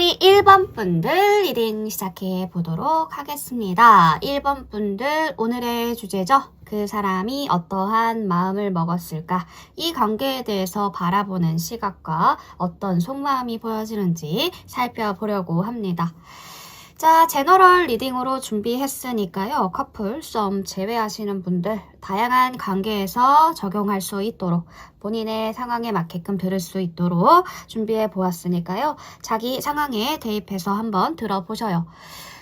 우리 1번 분들 리딩 시작해 보도록 하겠습니다. 1번 분들 오늘의 주제죠. 그 사람이 어떠한 마음을 먹었을까? 이 관계에 대해서 바라보는 시각과 어떤 속마음이 보여지는지 살펴보려고 합니다. 자, 제너럴 리딩으로 준비했으니까요. 커플, 썸 제외하시는 분들 다양한 관계에서 적용할 수 있도록 본인의 상황에 맞게끔 들을 수 있도록 준비해 보았으니까요. 자기 상황에 대입해서 한번 들어보셔요.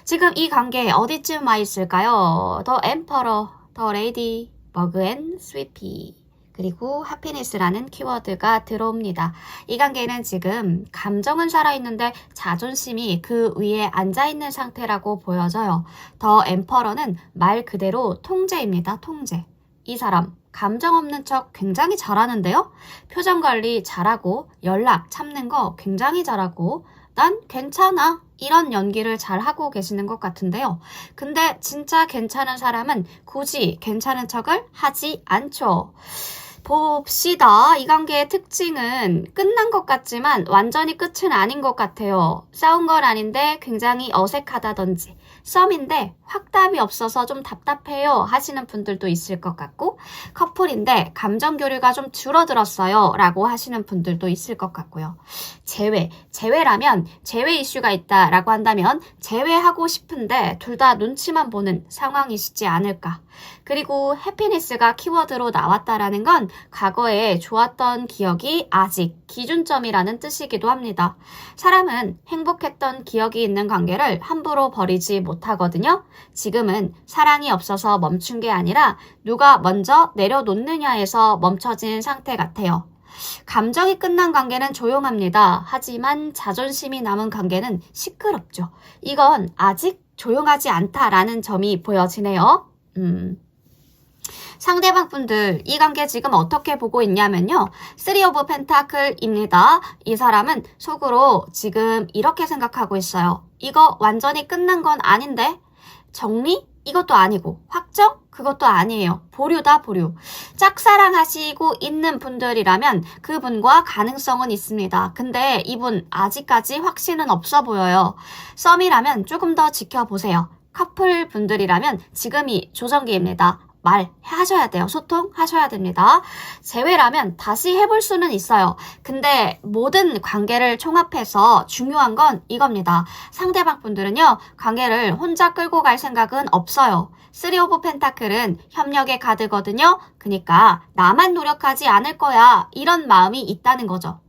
지금 이 관계 어디쯤 와 있을까요? 더 엠퍼러, 더 레이디, 버그 앤 스위피 그리고 하피니스라는 키워드가 들어옵니다. 이 관계는 지금 감정은 살아있는데 자존심이 그 위에 앉아있는 상태라고 보여져요. 더 엠퍼러는 말 그대로 통제입니다. 통제. 이 사람 감정 없는 척 굉장히 잘하는데요. 표정 관리 잘하고 연락 참는 거 굉장히 잘하고 난 괜찮아 이런 연기를 잘 하고 계시는 것 같은데요. 근데 진짜 괜찮은 사람은 굳이 괜찮은 척을 하지 않죠. 봅시다. 이 관계의 특징은 끝난 것 같지만 완전히 끝은 아닌 것 같아요. 싸운 건 아닌데 굉장히 어색하다든지 썸인데 확답이 없어서 좀 답답해요 하시는 분들도 있을 것 같고 커플인데 감정 교류가 좀 줄어들었어요 라고 하시는 분들도 있을 것 같고요. 제외라면 제외 이슈가 있다 라고 한다면 제외하고 싶은데 둘 다 눈치만 보는 상황이시지 않을까. 그리고 해피니스가 키워드로 나왔다라는 건 과거에 좋았던 기억이 아직 기준점이라는 뜻이기도 합니다. 사람은 행복했던 기억이 있는 관계를 함부로 버리지 못하거든요. 지금은 사랑이 없어서 멈춘 게 아니라 누가 먼저 내려놓느냐에서 멈춰진 상태 같아요. 감정이 끝난 관계는 조용합니다. 하지만 자존심이 남은 관계는 시끄럽죠. 이건 아직 조용하지 않다라는 점이 보여지네요. 상대방 분들 이 관계 지금 어떻게 보고 있냐면요. 3 오브 펜타클입니다. 이 사람은 속으로 지금 이렇게 생각하고 있어요. 이거 완전히 끝난 건 아닌데 정리? 이것도 아니고 확정? 그것도 아니에요. 보류다 보류. 짝사랑하시고 있는 분들이라면 그분과 가능성은 있습니다. 근데 이분 아직까지 확신은 없어 보여요. 썸이라면 조금 더 지켜보세요. 커플 분들이라면 지금이 조정기입니다. 말하셔야 돼요. 소통하셔야 됩니다. 제외라면 다시 해볼 수는 있어요. 근데 모든 관계를 총합해서 중요한 건 이겁니다. 상대방 분들은요. 관계를 혼자 끌고 갈 생각은 없어요. 3 오브 펜타클은 협력의 카드거든요. 그러니까 나만 노력하지 않을 거야. 이런 마음이 있다는 거죠.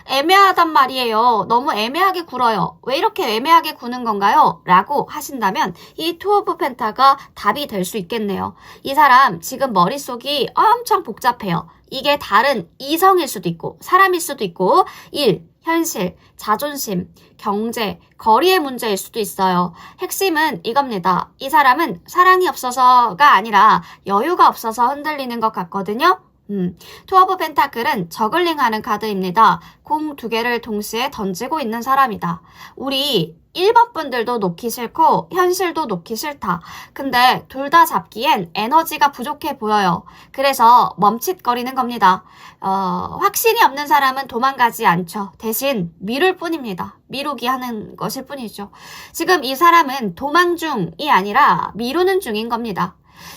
애매하단 말이에요. 너무 애매하게 굴어요. 왜 이렇게 애매하게 구는 건가요? 라고 하신다면 이 2 오브 펜타가 답이 될 수 있겠네요. 이 사람 지금 머릿속이 엄청 복잡해요. 이게 다른 이성일 수도 있고 사람일 수도 있고 일, 현실, 자존심, 경제, 거리의 문제일 수도 있어요. 핵심은 이겁니다. 이 사람은 사랑이 없어서가 아니라 여유가 없어서 흔들리는 것 같거든요. 2 오브 펜타클은 저글링하는 카드입니다. 공 2개를 동시에 던지고 있는 사람이다. 우리 1번 분들도 놓기 싫고 현실도 놓기 싫다. 근데 둘 다 잡기엔 에너지가 부족해 보여요. 그래서 멈칫거리는 겁니다. 확신이 없는 사람은 도망가지 않죠. 대신 미룰 뿐입니다. 미루기 하는 것일 뿐이죠. 지금 이 사람은 도망 중이 아니라 미루는 중인 겁니다.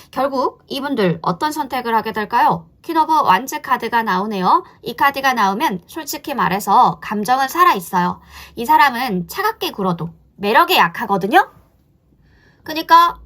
결국 이분들 어떤 선택을 하게 될까요? 퀸 오브 완즈 카드가 나오네요. 이 카드가 나오면 솔직히 말해서 감정은 살아있어요. 이 사람은 차갑게 굴어도 매력에 약하거든요. 그러니까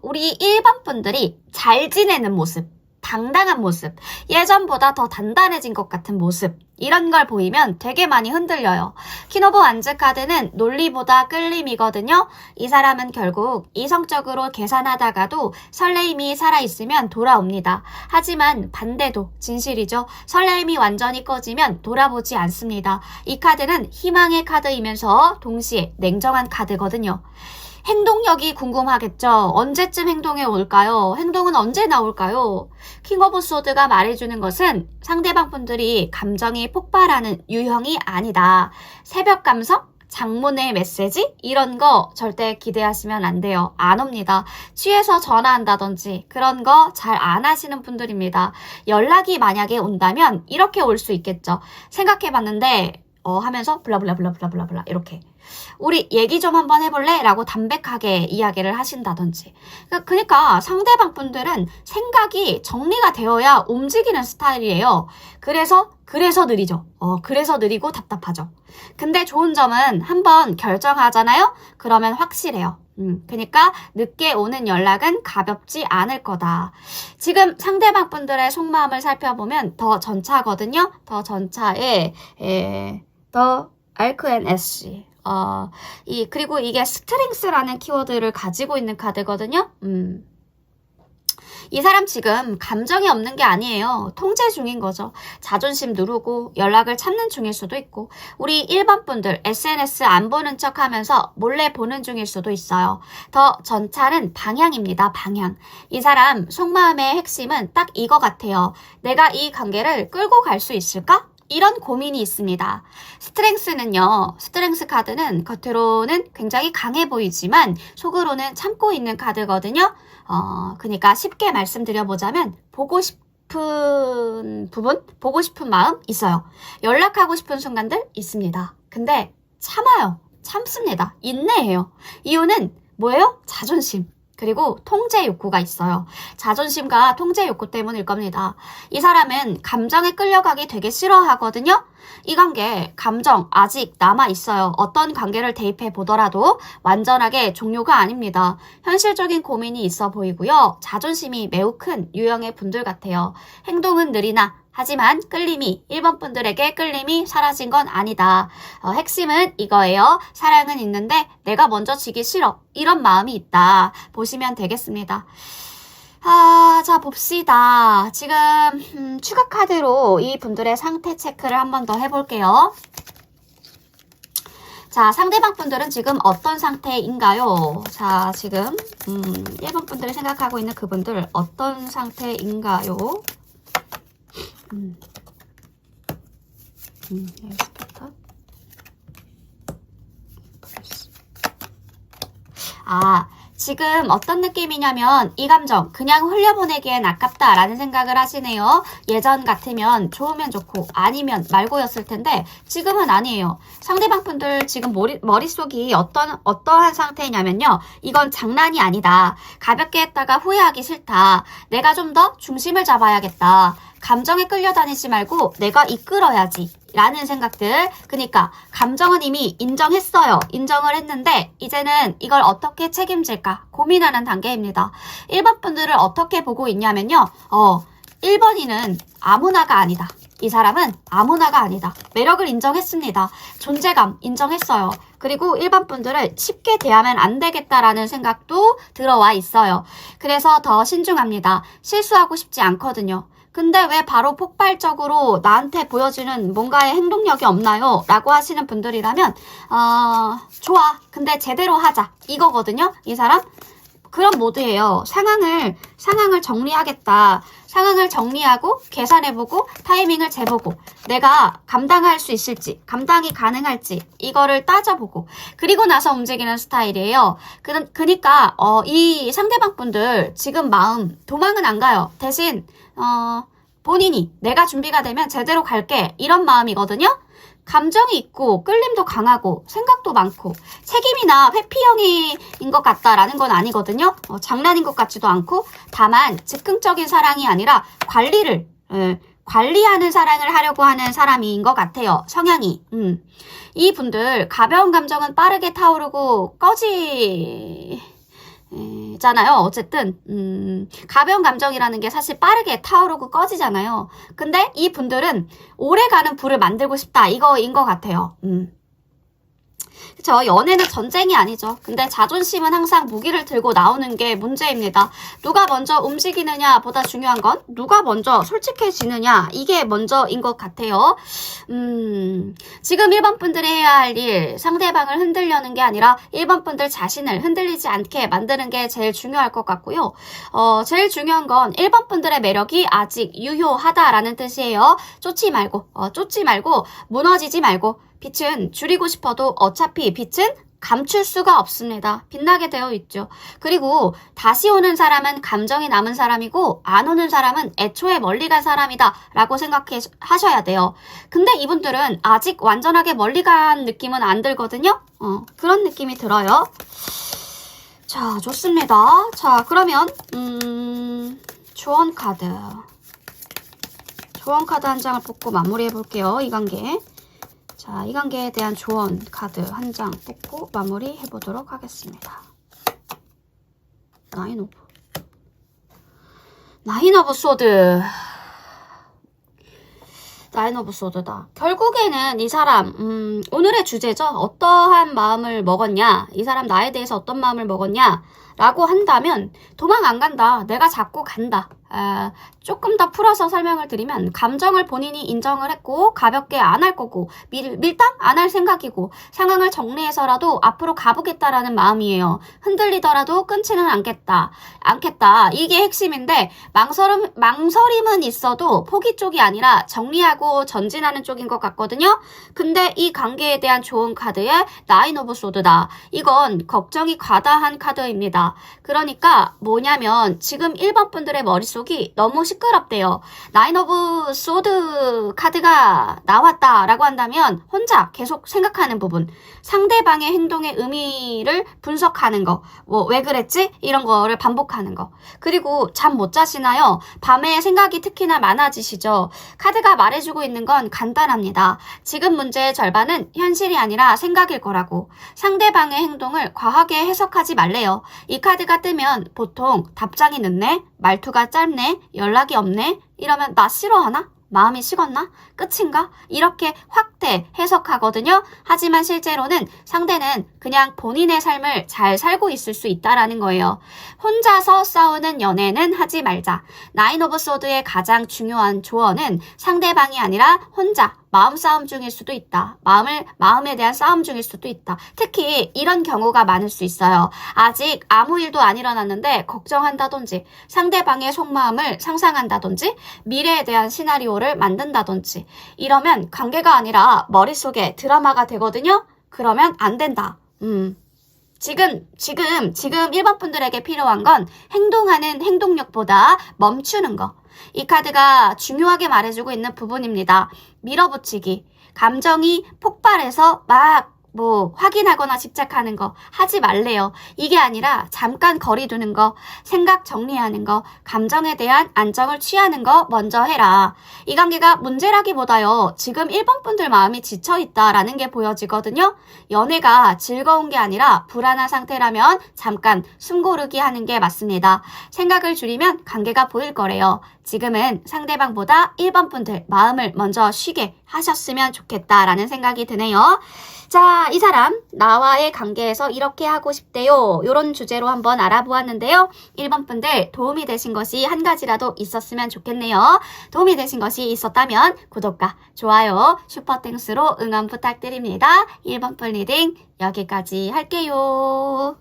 우리 1번 분들이 잘 지내는 모습, 당당한 모습, 예전보다 더 단단해진 것 같은 모습 이런 걸 보이면 되게 많이 흔들려요. 퀸 오브 완즈 카드는 논리보다 끌림이거든요. 이 사람은 결국 이성적으로 계산하다가도 설레임이 살아있으면 돌아옵니다. 하지만 반대도 진실이죠. 설레임이 완전히 꺼지면 돌아보지 않습니다. 이 카드는 희망의 카드이면서 동시에 냉정한 카드거든요. 행동력이 궁금하겠죠. 언제쯤 행동해 올까요? 행동은 언제 나올까요? 킹 오브 소드가 말해주는 것은 상대방 분들이 감정이 폭발하는 유형이 아니다. 새벽 감성? 장문의 메시지? 이런 거 절대 기대하시면 안 돼요. 안 옵니다. 취해서 전화한다든지 그런 거 잘 안 하시는 분들입니다. 연락이 만약에 온다면 이렇게 올 수 있겠죠. 생각해봤는데 하면서 블라블라블라블라블라 이렇게 우리 얘기 좀 한번 해볼래? 라고 담백하게 이야기를 하신다든지. 그러니까 상대방 분들은 생각이 정리가 되어야 움직이는 스타일이에요. 그래서 느리죠. 그래서 느리고 답답하죠. 근데 좋은 점은 한번 결정하잖아요? 그러면 확실해요. 그러니까 늦게 오는 연락은 가볍지 않을 거다. 지금 상대방 분들의 속마음을 살펴보면 더 전차거든요. 더 전차에 더 알크앤S. 그리고 이게 스트렝스라는 키워드를 가지고 있는 카드거든요. 이 사람 지금 감정이 없는 게 아니에요. 통제 중인 거죠. 자존심 누르고 연락을 찾는 중일 수도 있고 우리 일반 분들 SNS 안 보는 척 하면서 몰래 보는 중일 수도 있어요. 더 전차는 방향입니다. 방향. 이 사람 속마음의 핵심은 딱 이거 같아요. 내가 이 관계를 끌고 갈 수 있을까? 이런 고민이 있습니다. 스트렝스 카드는 겉으로는 굉장히 강해 보이지만 속으로는 참고 있는 카드거든요. 그러니까 쉽게 말씀드려보자면 보고 싶은 부분, 보고 싶은 마음 있어요. 연락하고 싶은 순간들 있습니다. 근데 참아요. 참습니다. 인내해요. 이유는 뭐예요? 자존심. 그리고 통제 욕구가 있어요. 자존심과 통제 욕구 때문일 겁니다. 이 사람은 감정에 끌려가기 되게 싫어하거든요. 이 관계, 감정 아직 남아있어요. 어떤 관계를 대입해 보더라도 완전하게 종료가 아닙니다. 현실적인 고민이 있어 보이고요. 자존심이 매우 큰 유형의 분들 같아요. 행동은 느리나 하지만 끌림이 1번 분들에게 끌림이 사라진 건 아니다. 핵심은 이거예요. 사랑은 있는데 내가 먼저 지기 싫어. 이런 마음이 있다. 보시면 되겠습니다. 자 봅시다. 지금 추가 카드로 이 분들의 상태 체크를 한 번 더 해볼게요. 자, 상대방 분들은 지금 어떤 상태인가요? 자, 지금 1번 분들이 생각하고 있는 그분들 어떤 상태인가요? 지금 어떤 느낌이냐면 이 감정 그냥 흘려보내기엔 아깝다라는 생각을 하시네요. 예전 같으면 좋으면 좋고 아니면 말고였을 텐데 지금은 아니에요. 상대방 분들 지금 머릿속이 어떠한 상태냐면요. 이건 장난이 아니다. 가볍게 했다가 후회하기 싫다. 내가 좀 더 중심을 잡아야겠다. 감정에 끌려다니지 말고 내가 이끌어야지 라는 생각들. 그러니까 감정은 이미 인정했어요. 인정을 했는데 이제는 이걸 어떻게 책임질까 고민하는 단계입니다. 1번 분들을 어떻게 보고 있냐면요. 1번이는 아무나가 아니다. 이 사람은 아무나가 아니다. 매력을 인정했습니다. 존재감 인정했어요. 그리고 일반 분들을 쉽게 대하면 안 되겠다라는 생각도 들어와 있어요. 그래서 더 신중합니다. 실수하고 싶지 않거든요. 근데 왜 바로 폭발적으로 나한테 보여지는 뭔가의 행동력이 없나요? 라고 하시는 분들이라면 좋아. 근데 제대로 하자. 이거거든요. 이 사람 그런 모드예요. 상황을 정리하겠다. 상황을 정리하고 계산해보고 타이밍을 재보고 내가 감당할 수 있을지 감당이 가능할지 이거를 따져보고 그리고 나서 움직이는 스타일이에요. 그러니까 이 상대방 분들 지금 마음 도망은 안 가요. 대신 본인이 내가 준비가 되면 제대로 갈게 이런 마음이거든요. 감정이 있고 끌림도 강하고 생각도 많고 책임이나 회피형인 것 같다라는 건 아니거든요. 장난인 것 같지도 않고 다만 즉흥적인 사랑이 아니라 관리하는 사랑을 하려고 하는 사람인 것 같아요. 성향이. 이 분들 가벼운 감정은 빠르게 타오르고 잖아요. 어쨌든 가벼운 감정이라는 게 사실 빠르게 타오르고 꺼지잖아요. 근데 이 분들은 오래가는 불을 만들고 싶다 이거인 것 같아요. 그쵸. 연애는 전쟁이 아니죠. 근데 자존심은 항상 무기를 들고 나오는 게 문제입니다. 누가 먼저 움직이느냐 보다 중요한 건 누가 먼저 솔직해지느냐 이게 먼저인 것 같아요. 지금 1번 분들이 해야 할 일 상대방을 흔들려는 게 아니라 1번 분들 자신을 흔들리지 않게 만드는 게 제일 중요할 것 같고요. 제일 중요한 건 1번 분들의 매력이 아직 유효하다라는 뜻이에요. 쫓지 말고 무너지지 말고 빛은 줄이고 싶어도 어차피 빛은 감출 수가 없습니다. 빛나게 되어 있죠. 그리고 다시 오는 사람은 감정이 남은 사람이고 안 오는 사람은 애초에 멀리 간 사람이다 라고 생각하셔야 돼요. 근데 이분들은 아직 완전하게 멀리 간 느낌은 안 들거든요. 그런 느낌이 들어요. 자, 좋습니다. 자, 그러면 조언 카드 한 장을 뽑고 마무리해 볼게요. 이 관계. 자, 이 관계에 대한 조언 카드 한 장 뽑고 마무리 해보도록 하겠습니다. 나인 오브 소드. 나인 오브 소드다. 결국에는 이 사람, 오늘의 주제죠. 어떠한 마음을 먹었냐? 이 사람 나에 대해서 어떤 마음을 먹었냐? 라고 한다면 도망 안 간다. 내가 잡고 간다. 조금 더 풀어서 설명을 드리면 감정을 본인이 인정을 했고 가볍게 안 할 거고 밀당 안 할 생각이고 상황을 정리해서라도 앞으로 가보겠다라는 마음이에요. 흔들리더라도 끊지는 않겠다. 이게 핵심인데 망설임은 있어도 포기 쪽이 아니라 정리하고 전진하는 쪽인 것 같거든요. 근데 이 관계에 대한 좋은 카드에 나인 오브 소드다. 이건 걱정이 과다한 카드입니다. 그러니까 뭐냐면 지금 1번 분들의 머릿속이 너무 시끄럽대요. 나인 오브 소드 카드가 나왔다라고 한다면 혼자 계속 생각하는 부분, 상대방의 행동의 의미를 분석하는 거, 왜 그랬지? 이런 거를 반복하는 거. 그리고 잠 못 자시나요? 밤에 생각이 특히나 많아지시죠? 카드가 말해주고 있는 건 간단합니다. 지금 문제의 절반은 현실이 아니라 생각일 거라고. 상대방의 행동을 과하게 해석하지 말래요. 이 카드가 뜨면 보통 답장이 늦네? 말투가 짧네? 연락이 없네? 이러면 나 싫어하나? 마음이 식었나? 끝인가? 이렇게 확대 해석하거든요. 하지만 실제로는 상대는 그냥 본인의 삶을 잘 살고 있을 수 있다라는 거예요. 혼자서 싸우는 연애는 하지 말자. 나인 오브 소드의 가장 중요한 조언은 상대방이 아니라 혼자 마음 중일 수도 있다. 마음에 대한 싸움 중일 수도 있다. 특히 이런 경우가 많을 수 있어요. 아직 아무 일도 안 일어났는데 걱정한다든지 상대방의 속마음을 상상한다든지 미래에 대한 시나리오를 만든다든지 이러면 관계가 아니라 머릿속에 드라마가 되거든요. 그러면 안 된다. 지금 1번 분들에게 필요한 건 행동하는 행동력보다 멈추는 거. 이 카드가 중요하게 말해주고 있는 부분입니다. 밀어붙이기. 감정이 폭발해서 막 확인하거나 집착하는 거 하지 말래요. 이게 아니라 잠깐 거리 두는 거, 생각 정리하는 거, 감정에 대한 안정을 취하는 거 먼저 해라. 이 관계가 문제라기보다요. 지금 1번 분들 마음이 지쳐있다라는 게 보여지거든요. 연애가 즐거운 게 아니라 불안한 상태라면 잠깐 숨 고르기 하는 게 맞습니다. 생각을 줄이면 관계가 보일 거래요. 지금은 상대방보다 1번 분들 마음을 먼저 쉬게 하셨으면 좋겠다라는 생각이 드네요. 자, 이 사람 나와의 관계에서 이렇게 하고 싶대요. 이런 주제로 한번 알아보았는데요. 1번 분들 도움이 되신 것이 한 가지라도 있었으면 좋겠네요. 도움이 되신 것이 있었다면 구독과 좋아요, 슈퍼땡스로 응원 부탁드립니다. 1번 분 리딩 여기까지 할게요.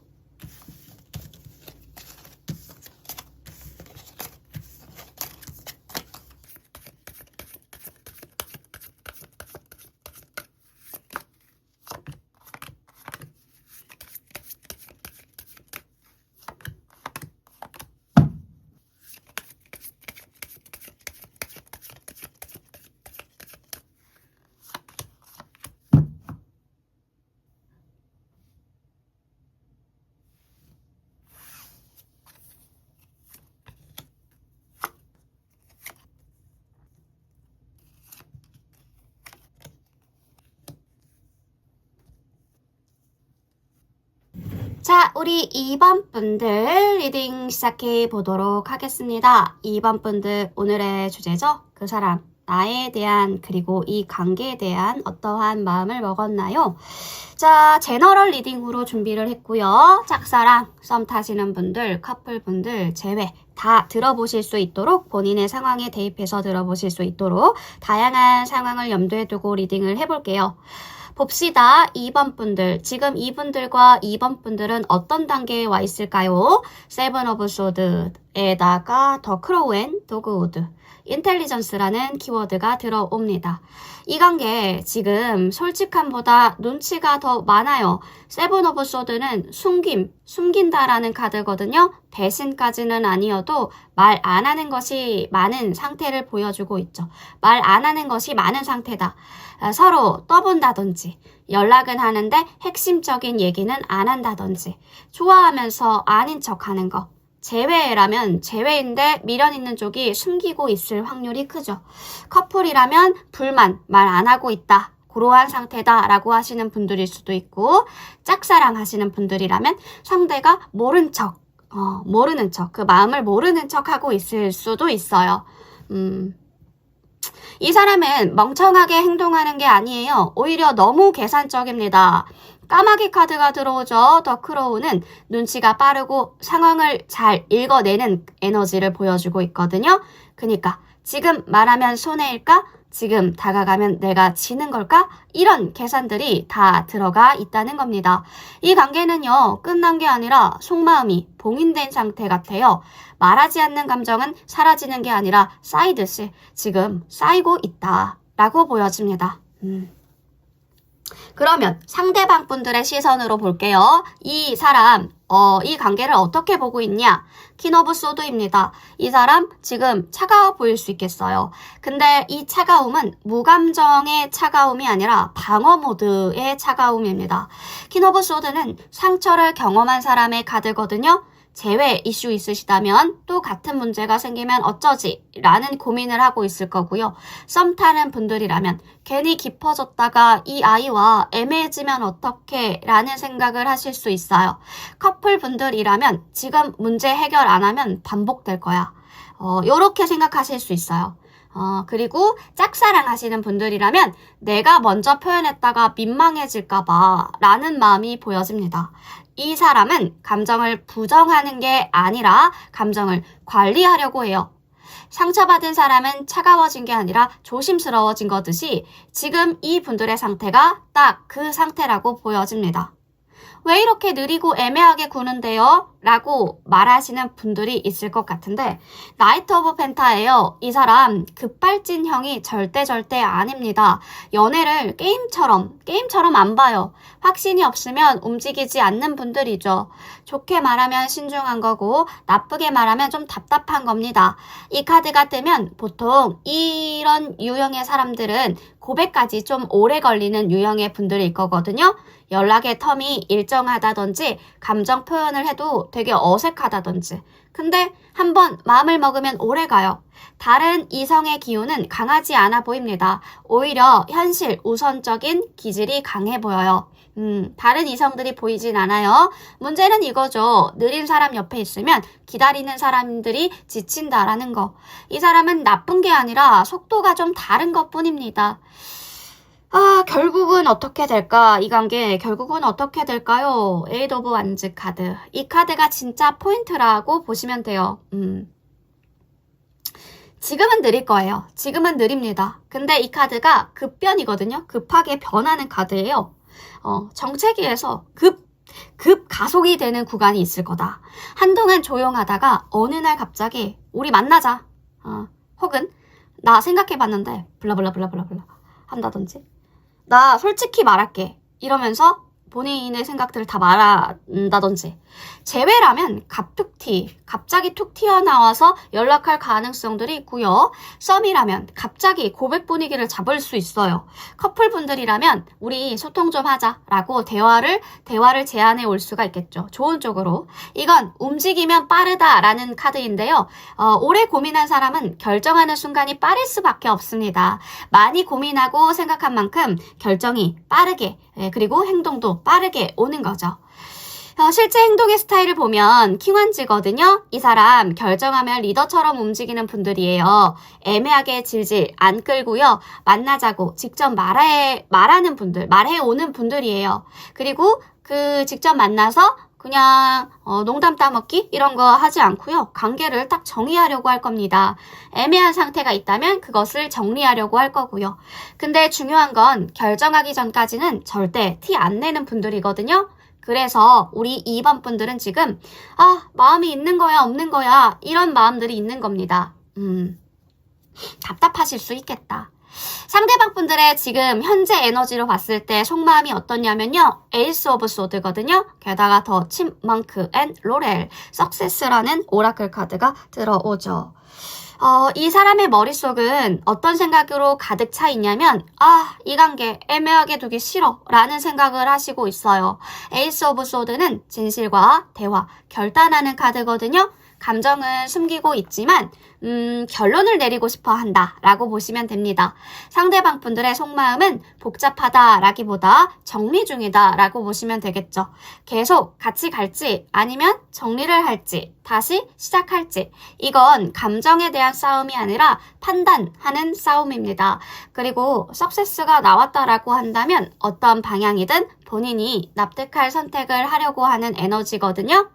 자, 우리 2번 분들 리딩 시작해 보도록 하겠습니다. 2번 분들 오늘의 주제죠. 그 사람, 나에 대한 그리고 이 관계에 대한 어떠한 마음을 먹었나요? 자, 제너럴 리딩으로 준비를 했고요. 짝사랑, 썸 타시는 분들, 커플 분들 제외 다 들어보실 수 있도록 본인의 상황에 대입해서 들어보실 수 있도록 다양한 상황을 염두에 두고 리딩을 해볼게요. 봅시다. 2번 분들. 지금 이분들과 2번 분들은 어떤 단계에 와 있을까요? 세븐 오브 소드, 에다가 더 크로우 앤 도그우드, 인텔리전스라는 키워드가 들어옵니다. 이 관계 지금 솔직함보다 눈치가 더 많아요. 세븐 오브 소드는 숨긴다라는 카드거든요. 대신까지는 아니어도 말 안 하는 것이 많은 상태를 보여주고 있죠. 말 안 하는 것이 많은 상태다. 서로 떠본다든지 연락은 하는데 핵심적인 얘기는 안 한다든지 좋아하면서 아닌 척하는 거. 재회라면 재회인데 미련 있는 쪽이 숨기고 있을 확률이 크죠. 커플이라면 불만, 말 안 하고 있다. 고러한 상태다 라고 하시는 분들일 수도 있고, 짝사랑 하시는 분들이라면 상대가 모르는 척, 그 마음을 모르는 척 하고 있을 수도 있어요. 이 사람은 멍청하게 행동하는 게 아니에요. 오히려 너무 계산적입니다. 까마귀 카드가 들어오죠. 더 크로우는 눈치가 빠르고 상황을 잘 읽어내는 에너지를 보여주고 있거든요. 그러니까 지금 말하면 손해일까? 지금 다가가면 내가 지는 걸까? 이런 계산들이 다 들어가 있다는 겁니다. 이 관계는요, 끝난 게 아니라 속마음이 봉인된 상태 같아요. 말하지 않는 감정은 사라지는 게 아니라 쌓이듯이 지금 쌓이고 있다 라고 보여집니다. 그러면 상대방 분들의 시선으로 볼게요. 이 사람, 이 관계를 어떻게 보고 있냐? 퀸 오브 소드입니다. 이 사람 지금 차가워 보일 수 있겠어요. 근데 이 차가움은 무감정의 차가움이 아니라 방어 모드의 차가움입니다. 퀸 오브 소드는 상처를 경험한 사람의 카드거든요. 재회 이슈 있으시다면 또 같은 문제가 생기면 어쩌지? 라는 고민을 하고 있을 거고요. 썸 타는 분들이라면 괜히 깊어졌다가 이 아이와 애매해지면 어떡해? 라는 생각을 하실 수 있어요. 커플 분들이라면 지금 문제 해결 안 하면 반복될 거야. 요렇게 생각하실 수 있어요. 그리고 짝사랑 하시는 분들이라면 내가 먼저 표현했다가 민망해질까봐 라는 마음이 보여집니다. 이 사람은 감정을 부정하는 게 아니라 감정을 관리하려고 해요. 상처받은 사람은 차가워진 게 아니라 조심스러워진 거듯이 지금 이 분들의 상태가 딱 그 상태라고 보여집니다. 왜 이렇게 느리고 애매하게 구는데요? 라고 말하시는 분들이 있을 것 같은데, 나이트 오브 펜타예요. 이 사람 급발진형이 절대 아닙니다. 연애를 게임처럼 안 봐요. 확신이 없으면 움직이지 않는 분들이죠. 좋게 말하면 신중한 거고 나쁘게 말하면 좀 답답한 겁니다. 이 카드가 뜨면 보통 이런 유형의 사람들은 고백까지 좀 오래 걸리는 유형의 분들일 거거든요. 연락의 텀이 일정하다든지 감정 표현을 해도 되게 어색하다든지. 근데 한번 마음을 먹으면 오래 가요. 다른 이성의 기운은 강하지 않아 보입니다. 오히려 현실 우선적인 기질이 강해 보여요. 다른 이성들이 보이진 않아요. 문제는 이거죠. 느린 사람 옆에 있으면 기다리는 사람들이 지친다라는 거. 이 사람은 나쁜 게 아니라 속도가 좀 다른 것 뿐입니다. 결국은 어떻게 될까? 이 관계 결국은 어떻게 될까요? 에이드 오브 완즈 카드. 이 카드가 진짜 포인트라고 보시면 돼요. 지금은 느릴 거예요. 지금은 느립니다. 근데 이 카드가 급변이거든요. 급하게 변하는 카드예요. 정체기에서 급 가속이 되는 구간이 있을 거다. 한동안 조용하다가 어느 날 갑자기 우리 만나자. 혹은 나 생각해봤는데 블라블라블라블라블라 한다든지 나 솔직히 말할게 이러면서 본인의 생각들을 다 말한다든지. 재회라면 갑자기 툭 튀어나와서 연락할 가능성들이 있고요. 썸이라면 갑자기 고백 분위기를 잡을 수 있어요. 커플분들이라면 우리 소통 좀 하자라고 대화를 제안해 올 수가 있겠죠. 좋은 쪽으로. 이건 움직이면 빠르다라는 카드인데요. 오래 고민한 사람은 결정하는 순간이 빠를 수밖에 없습니다. 많이 고민하고 생각한 만큼 결정이 빠르게 그리고 행동도 빠르게 오는 거죠. 실제 행동의 스타일을 보면 킹완즈거든요. 이 사람 결정하면 리더처럼 움직이는 분들이에요. 애매하게 질질 안 끌고요. 만나자고 직접 말하는 분들, 말해오는 분들이에요. 그리고 그 직접 만나서 그냥 농담 따먹기 이런 거 하지 않고요. 관계를 딱 정의하려고 할 겁니다. 애매한 상태가 있다면 그것을 정리하려고 할 거고요. 근데 중요한 건 결정하기 전까지는 절대 티 안 내는 분들이거든요. 그래서 우리 2번 분들은 지금 마음이 있는 거야 없는 거야 이런 마음들이 있는 겁니다. 답답하실 수 있겠다. 상대방 분들의 지금 현재 에너지로 봤을 때 속마음이 어떠냐면요. 에이스 오브 소드거든요. 게다가 더 침망크 앤 로렐, 석세스라는 오라클 카드가 들어오죠. 이 사람의 머릿속은 어떤 생각으로 가득 차 있냐면 이 관계 애매하게 두기 싫어 라는 생각을 하시고 있어요. 에이스 오브 소드는 진실과 대화, 결단하는 카드거든요. 감정은 숨기고 있지만 결론을 내리고 싶어 한다 라고 보시면 됩니다. 상대방 분들의 속마음은 복잡하다 라기보다 정리 중이다 라고 보시면 되겠죠. 계속 같이 갈지 아니면 정리를 할지 다시 시작할지 이건 감정에 대한 싸움이 아니라 판단하는 싸움입니다. 그리고 석세스가 나왔다라고 한다면 어떤 방향이든 본인이 납득할 선택을 하려고 하는 에너지거든요.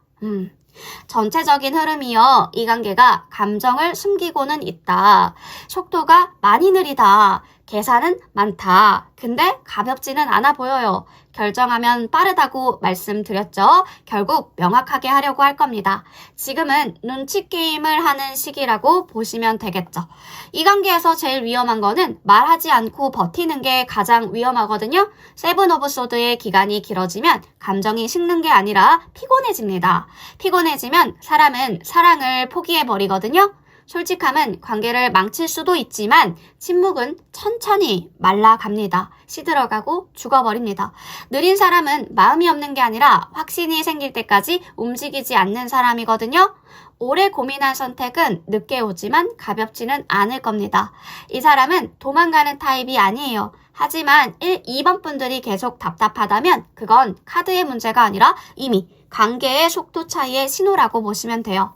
전체적인 흐름이요. 이 관계가 감정을 숨기고는 있다. 속도가 많이 느리다. 계산은 많다. 근데 가볍지는 않아 보여요. 결정하면 빠르다고 말씀드렸죠. 결국 명확하게 하려고 할 겁니다. 지금은 눈치 게임을 하는 시기라고 보시면 되겠죠. 이 관계에서 제일 위험한 거는 말하지 않고 버티는 게 가장 위험하거든요. 세븐 오브 소드의 기간이 길어지면 감정이 식는 게 아니라 피곤해집니다. 피곤해지면 사람은 사랑을 포기해버리거든요. 솔직함은 관계를 망칠 수도 있지만 침묵은 천천히 말라갑니다. 시들어가고 죽어버립니다. 느린 사람은 마음이 없는 게 아니라 확신이 생길 때까지 움직이지 않는 사람이거든요. 오래 고민한 선택은 늦게 오지만 가볍지는 않을 겁니다. 이 사람은 도망가는 타입이 아니에요. 하지만 2번 분들이 계속 답답하다면 그건 카드의 문제가 아니라 이미 관계의 속도 차이의 신호라고 보시면 돼요.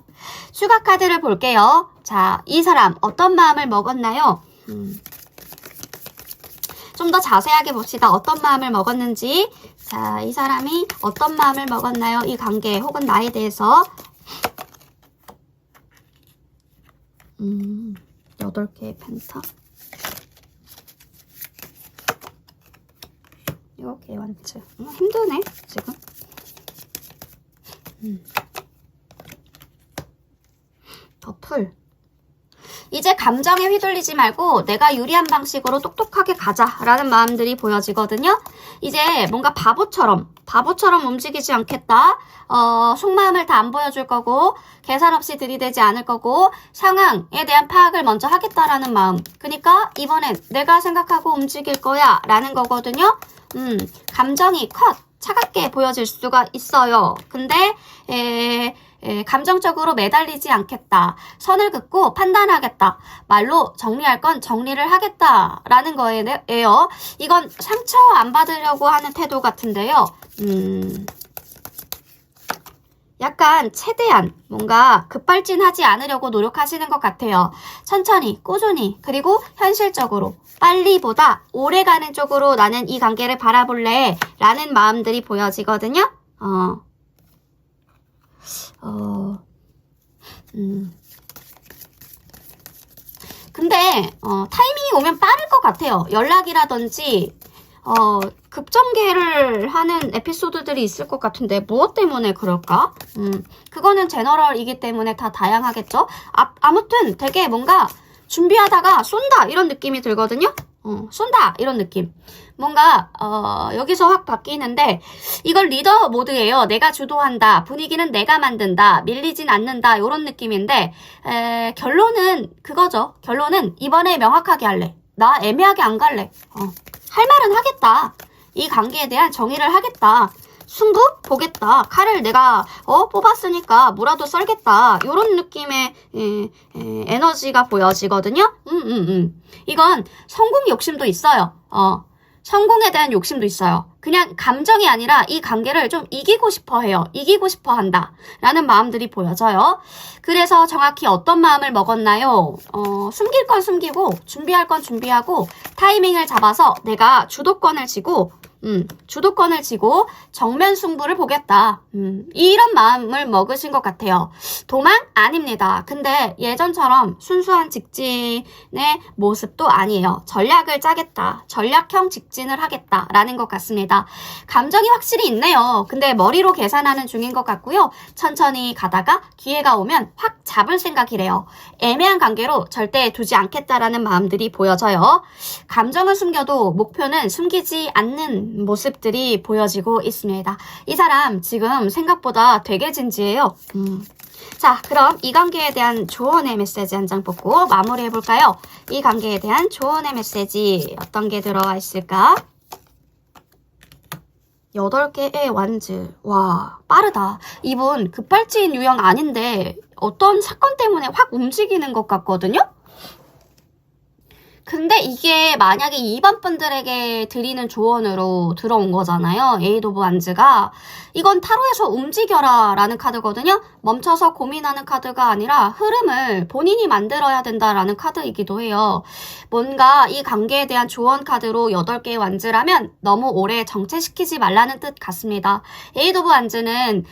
추가 카드를 볼게요. 자, 이 사람 어떤 마음을 먹었나요? 좀 더 자세하게 봅시다. 어떤 마음을 먹었는지. 자, 이 사람이 어떤 마음을 먹었나요? 이 관계 혹은 나에 대해서. 8개의 펜타. 이거 개완츠. 힘드네, 지금. 더풀. 이제 감정에 휘둘리지 말고 내가 유리한 방식으로 똑똑하게 가자라는 마음들이 보여지거든요. 이제 뭔가 바보처럼 움직이지 않겠다. 속마음을 다 안 보여줄 거고 계산 없이 들이대지 않을 거고 상황에 대한 파악을 먼저 하겠다라는 마음. 그러니까 이번엔 내가 생각하고 움직일 거야 라는 거거든요. 감정이 차갑게 보여질 수가 있어요. 근데 감정적으로 매달리지 않겠다. 선을 긋고 판단하겠다. 말로 정리할 건 정리를 하겠다라는 거예요. 이건 상처 안 받으려고 하는 태도 같은데요. 약간 최대한 뭔가 급발진하지 않으려고 노력하시는 것 같아요. 천천히, 꾸준히, 그리고 현실적으로 빨리보다 오래가는 쪽으로 나는 이 관계를 바라볼래 라는 마음들이 보여지거든요. 근데 타이밍이 오면 빠를 것 같아요. 연락이라든지 급전개를 하는 에피소드들이 있을 것 같은데 무엇 때문에 그럴까? 그거는 제너럴이기 때문에 다 다양하겠죠? 아무튼 되게 뭔가 준비하다가 쏜다 이런 느낌이 들거든요. 쏜다 이런 느낌. 뭔가 여기서 확 바뀌는데 이걸 리더 모드예요. 내가 주도한다. 분위기는 내가 만든다. 밀리진 않는다. 이런 느낌인데 결론은 그거죠. 결론은 이번에 명확하게 할래. 나 애매하게 안 갈래. 할 말은 하겠다. 이 관계에 대한 정의를 하겠다. 승부 보겠다. 칼을 내가 뽑았으니까 뭐라도 썰겠다. 이런 느낌의 에너지가 보여지거든요. 이건 성공 욕심도 있어요. 성공에 대한 욕심도 있어요. 그냥 감정이 아니라 이 관계를 좀 이기고 싶어 해요. 이기고 싶어 한다. 라는 마음들이 보여져요. 그래서 정확히 어떤 마음을 먹었나요? 숨길 건 숨기고 준비할 건 준비하고 타이밍을 잡아서 내가 주도권을 쥐고 정면 승부를 보겠다. 이런 마음을 먹으신 것 같아요. 도망? 아닙니다. 근데 예전처럼 순수한 직진의 모습도 아니에요. 전략을 짜겠다. 전략형 직진을 하겠다라는 것 같습니다. 있습니다. 감정이 확실히 있네요. 근데 머리로 계산하는 중인 것 같고요. 천천히 가다가 기회가 오면 확 잡을 생각이래요. 애매한 관계로 절대 두지 않겠다라는 마음들이 보여져요. 감정을 숨겨도 목표는 숨기지 않는 모습들이 보여지고 있습니다. 이 사람 지금 생각보다 되게 진지해요. 자, 그럼 이 관계에 대한 조언의 메시지 한 장 뽑고 마무리해볼까요? 이 관계에 대한 조언의 메시지 어떤 게 들어와 있을까? 8개의 완즈. 와, 빠르다. 이분 급발진 유형 아닌데 어떤 사건 때문에 확 움직이는 것 같거든요? 근데 이게 만약에 2번 분들에게 드리는 조언으로 들어온 거잖아요. 에이드 오브 완즈가. 이건 타로에서 움직여라 라는 카드거든요. 멈춰서 고민하는 카드가 아니라 흐름을 본인이 만들어야 된다라는 카드이기도 해요. 뭔가 이 관계에 대한 조언 카드로 8개의 완즈라면 너무 오래 정체시키지 말라는 뜻 같습니다. 에이드 오브 완즈는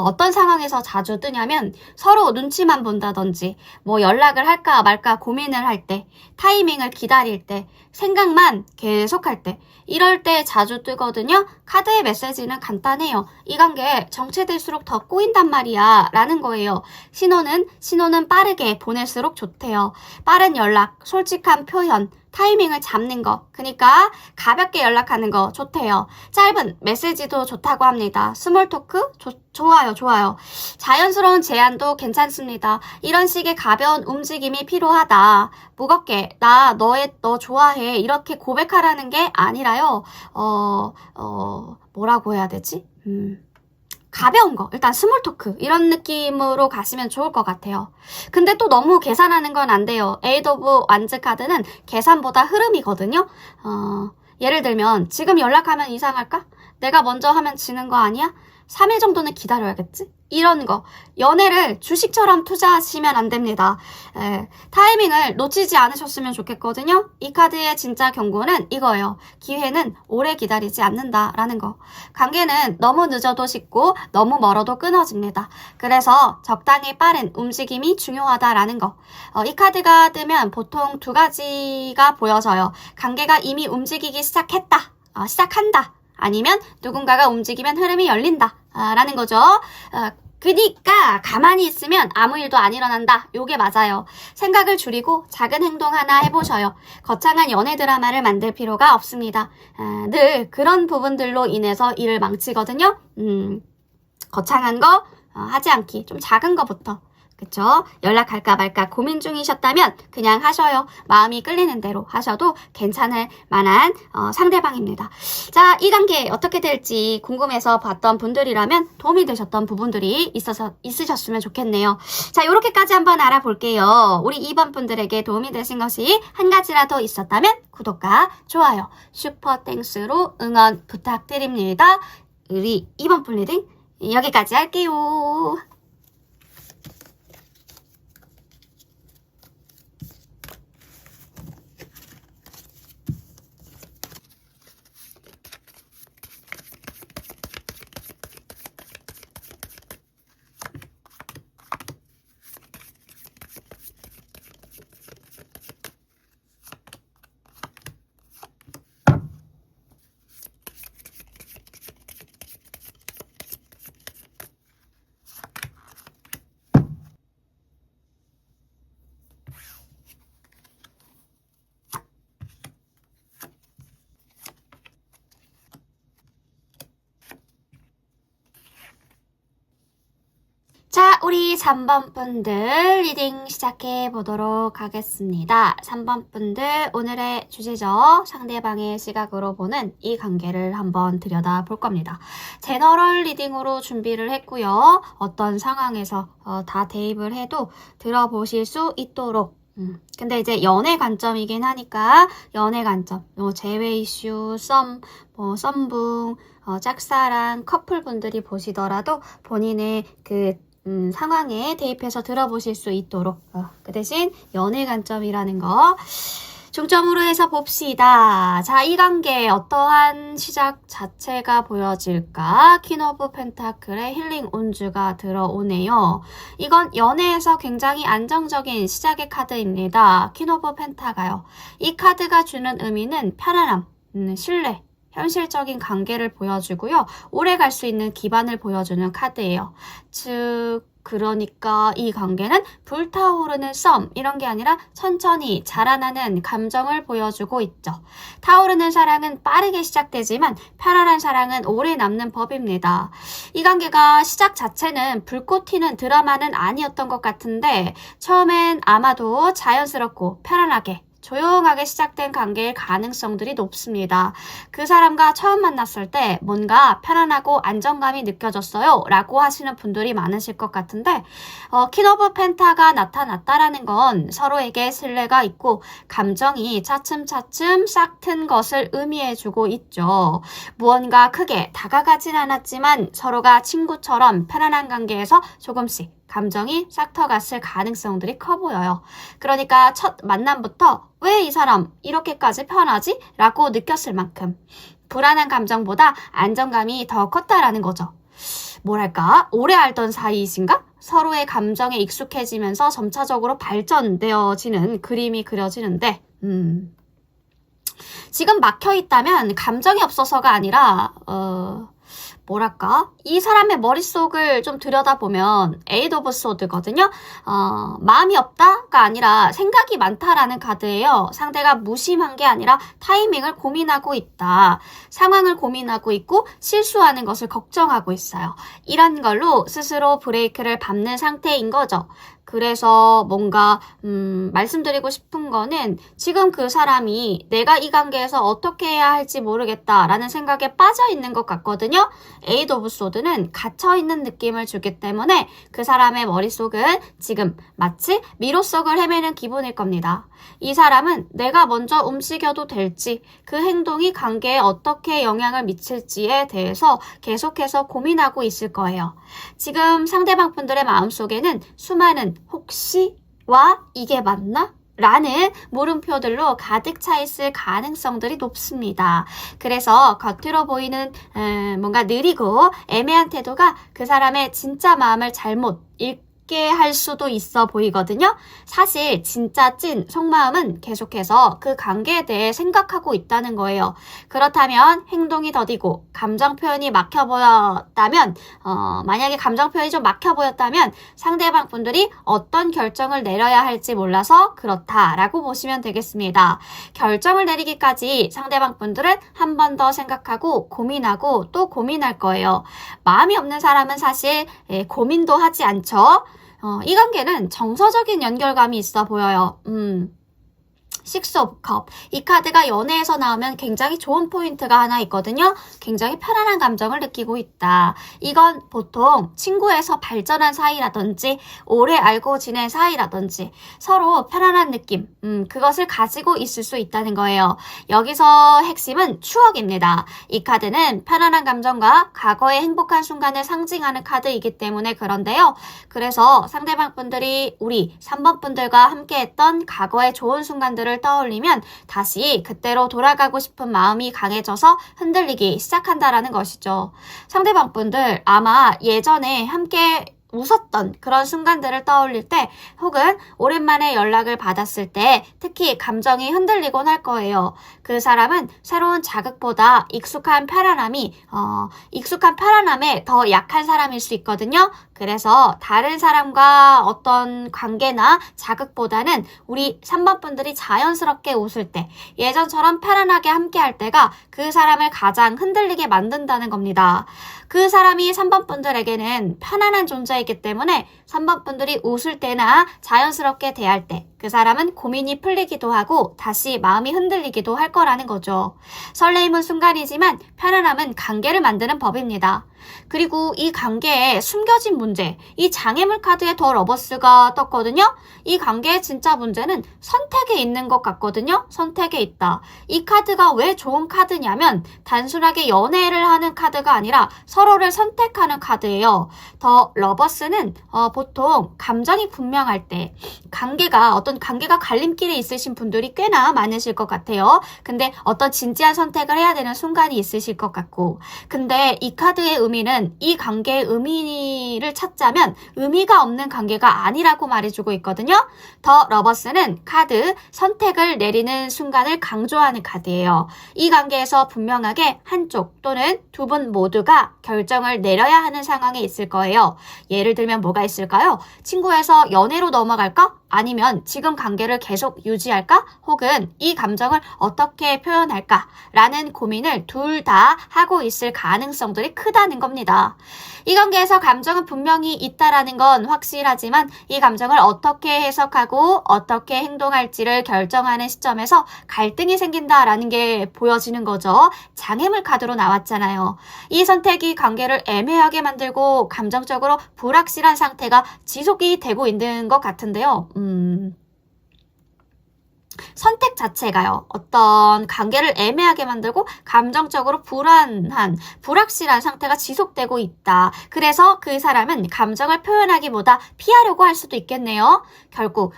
어떤 상황에서 자주 뜨냐면 서로 눈치만 본다든지 뭐 연락을 할까 말까 고민을 할 때, 타이밍을 기다릴 때, 생각만 계속할 때, 이럴 때 자주 뜨거든요. 카드의 메시지는 간단해요. 이 관계 정체될수록 더 꼬인단 말이야 라는 거예요. 신호는 빠르게 보낼수록 좋대요. 빠른 연락, 솔직한 표현, 타이밍을 잡는 거, 그러니까 가볍게 연락하는 거 좋대요. 짧은 메시지도 좋다고 합니다. 스몰 토크? 좋아요. 자연스러운 제안도 괜찮습니다. 이런 식의 가벼운 움직임이 필요하다. 무겁게 너 좋아해 이렇게 고백하라는 게 아니라요. 뭐라고 해야 되지? 가벼운 거, 일단 스몰 토크 이런 느낌으로 가시면 좋을 것 같아요. 근데 또 너무 계산하는 건 안 돼요. 에이드 오브 완즈 카드는 계산보다 흐름이거든요. 예를 들면 지금 연락하면 이상할까? 내가 먼저 하면 지는 거 아니야? 3일 정도는 기다려야겠지? 이런 거. 연애를 주식처럼 투자하시면 안 됩니다. 타이밍을 놓치지 않으셨으면 좋겠거든요. 이 카드의 진짜 경고는 이거예요. 기회는 오래 기다리지 않는다라는 거. 관계는 너무 늦어도 식고 너무 멀어도 끊어집니다. 그래서 적당히 빠른 움직임이 중요하다라는 거. 이 카드가 뜨면 보통 2가지가 보여져요. 관계가 이미 움직이기 시작한다. 아니면 누군가가 움직이면 흐름이 열린다 라는 거죠. 그니까 가만히 있으면 아무 일도 안 일어난다. 요게 맞아요. 생각을 줄이고 작은 행동 하나 해보셔요. 거창한 연애 드라마를 만들 필요가 없습니다. 늘 그런 부분들로 인해서 일을 망치거든요. 거창한 거 하지 않기. 좀 작은 거부터. 그쵸? 연락할까 말까 고민 중이셨다면 그냥 하셔요. 마음이 끌리는 대로 하셔도 괜찮을 만한 상대방입니다. 자, 이 관계 어떻게 될지 궁금해서 봤던 분들이라면 도움이 되셨던 부분들이 있으셨으면 좋겠네요. 자, 이렇게까지 한번 알아볼게요. 우리 2번 분들에게 도움이 되신 것이 한 가지라도 있었다면 구독과 좋아요, 슈퍼 땡스로 응원 부탁드립니다. 우리 2번 분 리딩 여기까지 할게요. 자, 우리 3번 분들 리딩 시작해 보도록 하겠습니다. 3번 분들 오늘의 주제죠. 상대방의 시각으로 보는 이 관계를 한번 들여다 볼 겁니다. 제너럴 리딩으로 준비를 했고요. 어떤 상황에서 다 대입을 해도 들어보실 수 있도록 근데 이제 연애 관점이긴 하니까 연애 관점, 재회 이슈, 썸붕, 짝사랑, 커플분들이 보시더라도 본인의 상황에 대입해서 들어보실 수 있도록 그 대신 연애 관점이라는 거 중점으로 해서 봅시다. 자, 이 관계 어떠한 시작 자체가 보여질까? 퀸 오브 펜타클의 힐링 온주가 들어오네요. 이건 연애에서 굉장히 안정적인 시작의 카드입니다. 퀸 오브 펜타가요. 이 카드가 주는 의미는 편안함, 신뢰, 현실적인 관계를 보여주고요. 오래 갈 수 있는 기반을 보여주는 카드예요. 즉 그러니까 이 관계는 불타오르는 썸 이런 게 아니라 천천히 자라나는 감정을 보여주고 있죠. 타오르는 사랑은 빠르게 시작되지만 편안한 사랑은 오래 남는 법입니다. 이 관계가 시작 자체는 불꽃 튀는 드라마는 아니었던 것 같은데 처음엔 아마도 자연스럽고 편안하게 조용하게 시작된 관계일 가능성들이 높습니다. 그 사람과 처음 만났을 때 뭔가 편안하고 안정감이 느껴졌어요 라고 하시는 분들이 많으실 것 같은데 퀸 오브 펜타가 나타났다라는 건 서로에게 신뢰가 있고 감정이 차츰차츰 싹튼 것을 의미해주고 있죠. 무언가 크게 다가가진 않았지만 서로가 친구처럼 편안한 관계에서 조금씩 감정이 싹터갔을 가능성들이 커 보여요. 그러니까 첫 만남부터 왜 이 사람 이렇게까지 편하지? 라고 느꼈을 만큼 불안한 감정보다 안정감이 더 컸다라는 거죠. 뭐랄까? 오래 알던 사이이신가? 서로의 감정에 익숙해지면서 점차적으로 발전되어지는 그림이 그려지는데 지금 막혀있다면 감정이 없어서가 아니라 뭐랄까? 이 사람의 머릿속을 좀 들여다보면 에이드 오브 소드거든요. 마음이 없다가 아니라 생각이 많다라는 카드예요. 상대가 무심한 게 아니라 타이밍을 고민하고 있다. 상황을 고민하고 있고 실수하는 것을 걱정하고 있어요. 이런 걸로 스스로 브레이크를 밟는 상태인 거죠. 그래서 뭔가 말씀드리고 싶은 거는 지금 그 사람이 내가 이 관계에서 어떻게 해야 할지 모르겠다라는 생각에 빠져 있는 것 같거든요. 에이드 오브 소드는 갇혀있는 느낌을 주기 때문에 그 사람의 머릿속은 지금 마치 미로 속을 헤매는 기분일 겁니다. 이 사람은 내가 먼저 움직여도 될지 그 행동이 관계에 어떻게 영향을 미칠지에 대해서 계속해서 고민하고 있을 거예요. 지금 상대방 분들의 마음속에는 수많은 혹시와 이게 맞나? 라는 물음표들로 가득 차 있을 가능성들이 높습니다. 그래서 겉으로 보이는 뭔가 느리고 애매한 태도가 그 사람의 진짜 마음을 잘못 읽게 할 수도 있어 보이거든요. 사실 진짜 찐 속마음은 계속해서 그 관계에 대해 생각하고 있다는 거예요. 그렇다면 행동이 더디고 감정 표현이 막혀 보였다면 만약에 감정 표현이 좀 막혀 보였다면 상대방 분들이 어떤 결정을 내려야 할지 몰라서 그렇다라고 보시면 되겠습니다. 결정을 내리기까지 상대방 분들은 한 번 더 생각하고 고민하고 또 고민할 거예요. 마음이 없는 사람은 사실 고민도 하지 않죠. 이 관계는 정서적인 연결감이 있어 보여요. 식스 오브 컵. 이 카드가 연애에서 나오면 굉장히 좋은 포인트가 하나 있거든요. 굉장히 편안한 감정을 느끼고 있다. 이건 보통 친구에서 발전한 사이라든지 오래 알고 지낸 사이라든지 서로 편안한 느낌, 그것을 가지고 있을 수 있다는 거예요. 여기서 핵심은 추억입니다. 이 카드는 편안한 감정과 과거의 행복한 순간을 상징하는 카드이기 때문에 그런데요. 그래서 상대방 분들이 우리 3번 분들과 함께했던 과거의 좋은 순간들을 떠올리면 다시 그때로 돌아가고 싶은 마음이 강해져서 흔들리기 시작한다라는 것이죠. 상대방 분들 아마 예전에 함께 웃었던 그런 순간들을 떠올릴 때 혹은 오랜만에 연락을 받았을 때 특히 감정이 흔들리곤 할 거예요. 그 사람은 새로운 자극보다 익숙한 편안함에 더 약한 사람일 수 있거든요. 그래서 다른 사람과 어떤 관계나 자극보다는 우리 3번 분들이 자연스럽게 웃을 때 예전처럼 편안하게 함께 할 때가 그 사람을 가장 흔들리게 만든다는 겁니다. 그 사람이 3번 분들에게는 편안한 존재이기 때문에 3번 분들이 웃을 때나 자연스럽게 대할 때 그 사람은 고민이 풀리기도 하고 다시 마음이 흔들리기도 할 거라는 거죠. 설레임은 순간이지만 편안함은 관계를 만드는 법입니다. 그리고 이 관계에 숨겨진 문제, 이 장애물 카드에 더 러버스가 떴거든요. 이 관계의 진짜 문제는 선택에 있는 것 같거든요. 선택에 있다. 이 카드가 왜 좋은 카드냐면 단순하게 연애를 하는 카드가 아니라 서로를 선택하는 카드예요. 더 러버스는 보통 감정이 분명할 때 어떤 관계가 갈림길에 있으신 분들이 꽤나 많으실 것 같아요. 근데 어떤 진지한 선택을 해야 되는 순간이 있으실 것 같고 근데 이 카드의 의미 의미는 이 관계의 의미를 찾자면 의미가 없는 관계가 아니라고 말해주고 있거든요. 더 러버스는 카드 선택을 내리는 순간을 강조하는 카드예요. 이 관계에서 분명하게 한쪽 또는 두 분 모두가 결정을 내려야 하는 상황에 있을 거예요. 예를 들면 뭐가 있을까요? 친구에서 연애로 넘어갈까? 아니면 지금 관계를 계속 유지할까? 혹은 이 감정을 어떻게 표현할까? 라는 고민을 둘 다 하고 있을 가능성들이 크다는 겁니다. 이 관계에서 감정은 분명히 있다라는 건 확실하지만 이 감정을 어떻게 해석하고 어떻게 행동할지를 결정하는 시점에서 갈등이 생긴다라는 게 보여지는 거죠. 장애물 카드로 나왔잖아요. 이 선택이 관계를 애매하게 만들고 감정적으로 불확실한 상태가 지속이 되고 있는 것 같은데요. 선택 자체가요. 어떤 관계를 애매하게 만들고 감정적으로 불확실한 상태가 지속되고 있다. 그래서 그 사람은 감정을 표현하기보다 피하려고 할 수도 있겠네요. 결국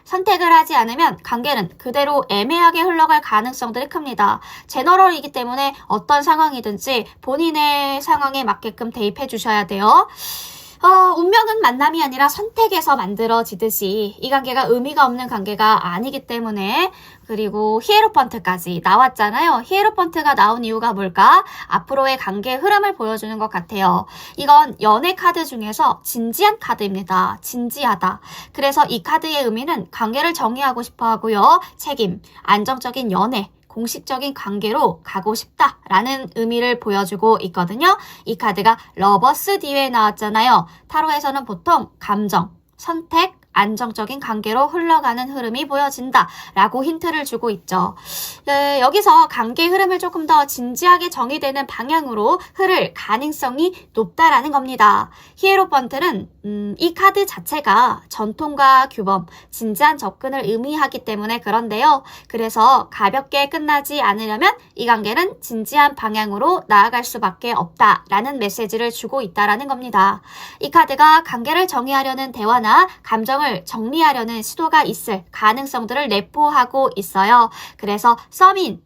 선택을 하지 않으면 관계는 그대로 애매하게 흘러갈 가능성들이 큽니다. 제너럴이기 때문에 어떤 상황이든지 본인의 상황에 맞게끔 대입해 주셔야 돼요. 운명은 만남이 아니라 선택에서 만들어지듯이 이 관계가 의미가 없는 관계가 아니기 때문에 그리고 히에로펀트까지 나왔잖아요. 히에로펀트가 나온 이유가 뭘까? 앞으로의 관계의 흐름을 보여주는 것 같아요. 이건 연애 카드 중에서 진지한 카드입니다. 진지하다. 그래서 이 카드의 의미는 관계를 정의하고 싶어 하고요. 책임, 안정적인 연애, 공식적인 관계로 가고 싶다라는 의미를 보여주고 있거든요. 이 카드가 러버스 뒤에 나왔잖아요. 타로에서는 보통 감정, 선택, 안정적인 관계로 흘러가는 흐름이 보여진다라고 힌트를 주고 있죠. 여기서 관계의 흐름을 조금 더 진지하게 정의되는 방향으로 흐를 가능성이 높다라는 겁니다. 히에로펀트는 이 카드 자체가 전통과 규범, 진지한 접근을 의미하기 때문에 그런데요. 그래서 가볍게 끝나지 않으려면 이 관계는 진지한 방향으로 나아갈 수밖에 없다라는 메시지를 주고 있다라는 겁니다. 이 카드가 관계를 정의하려는 대화나 감정을 정리하려는 시도가 있을 가능성들을 내포하고 있어요. 그래서 썸인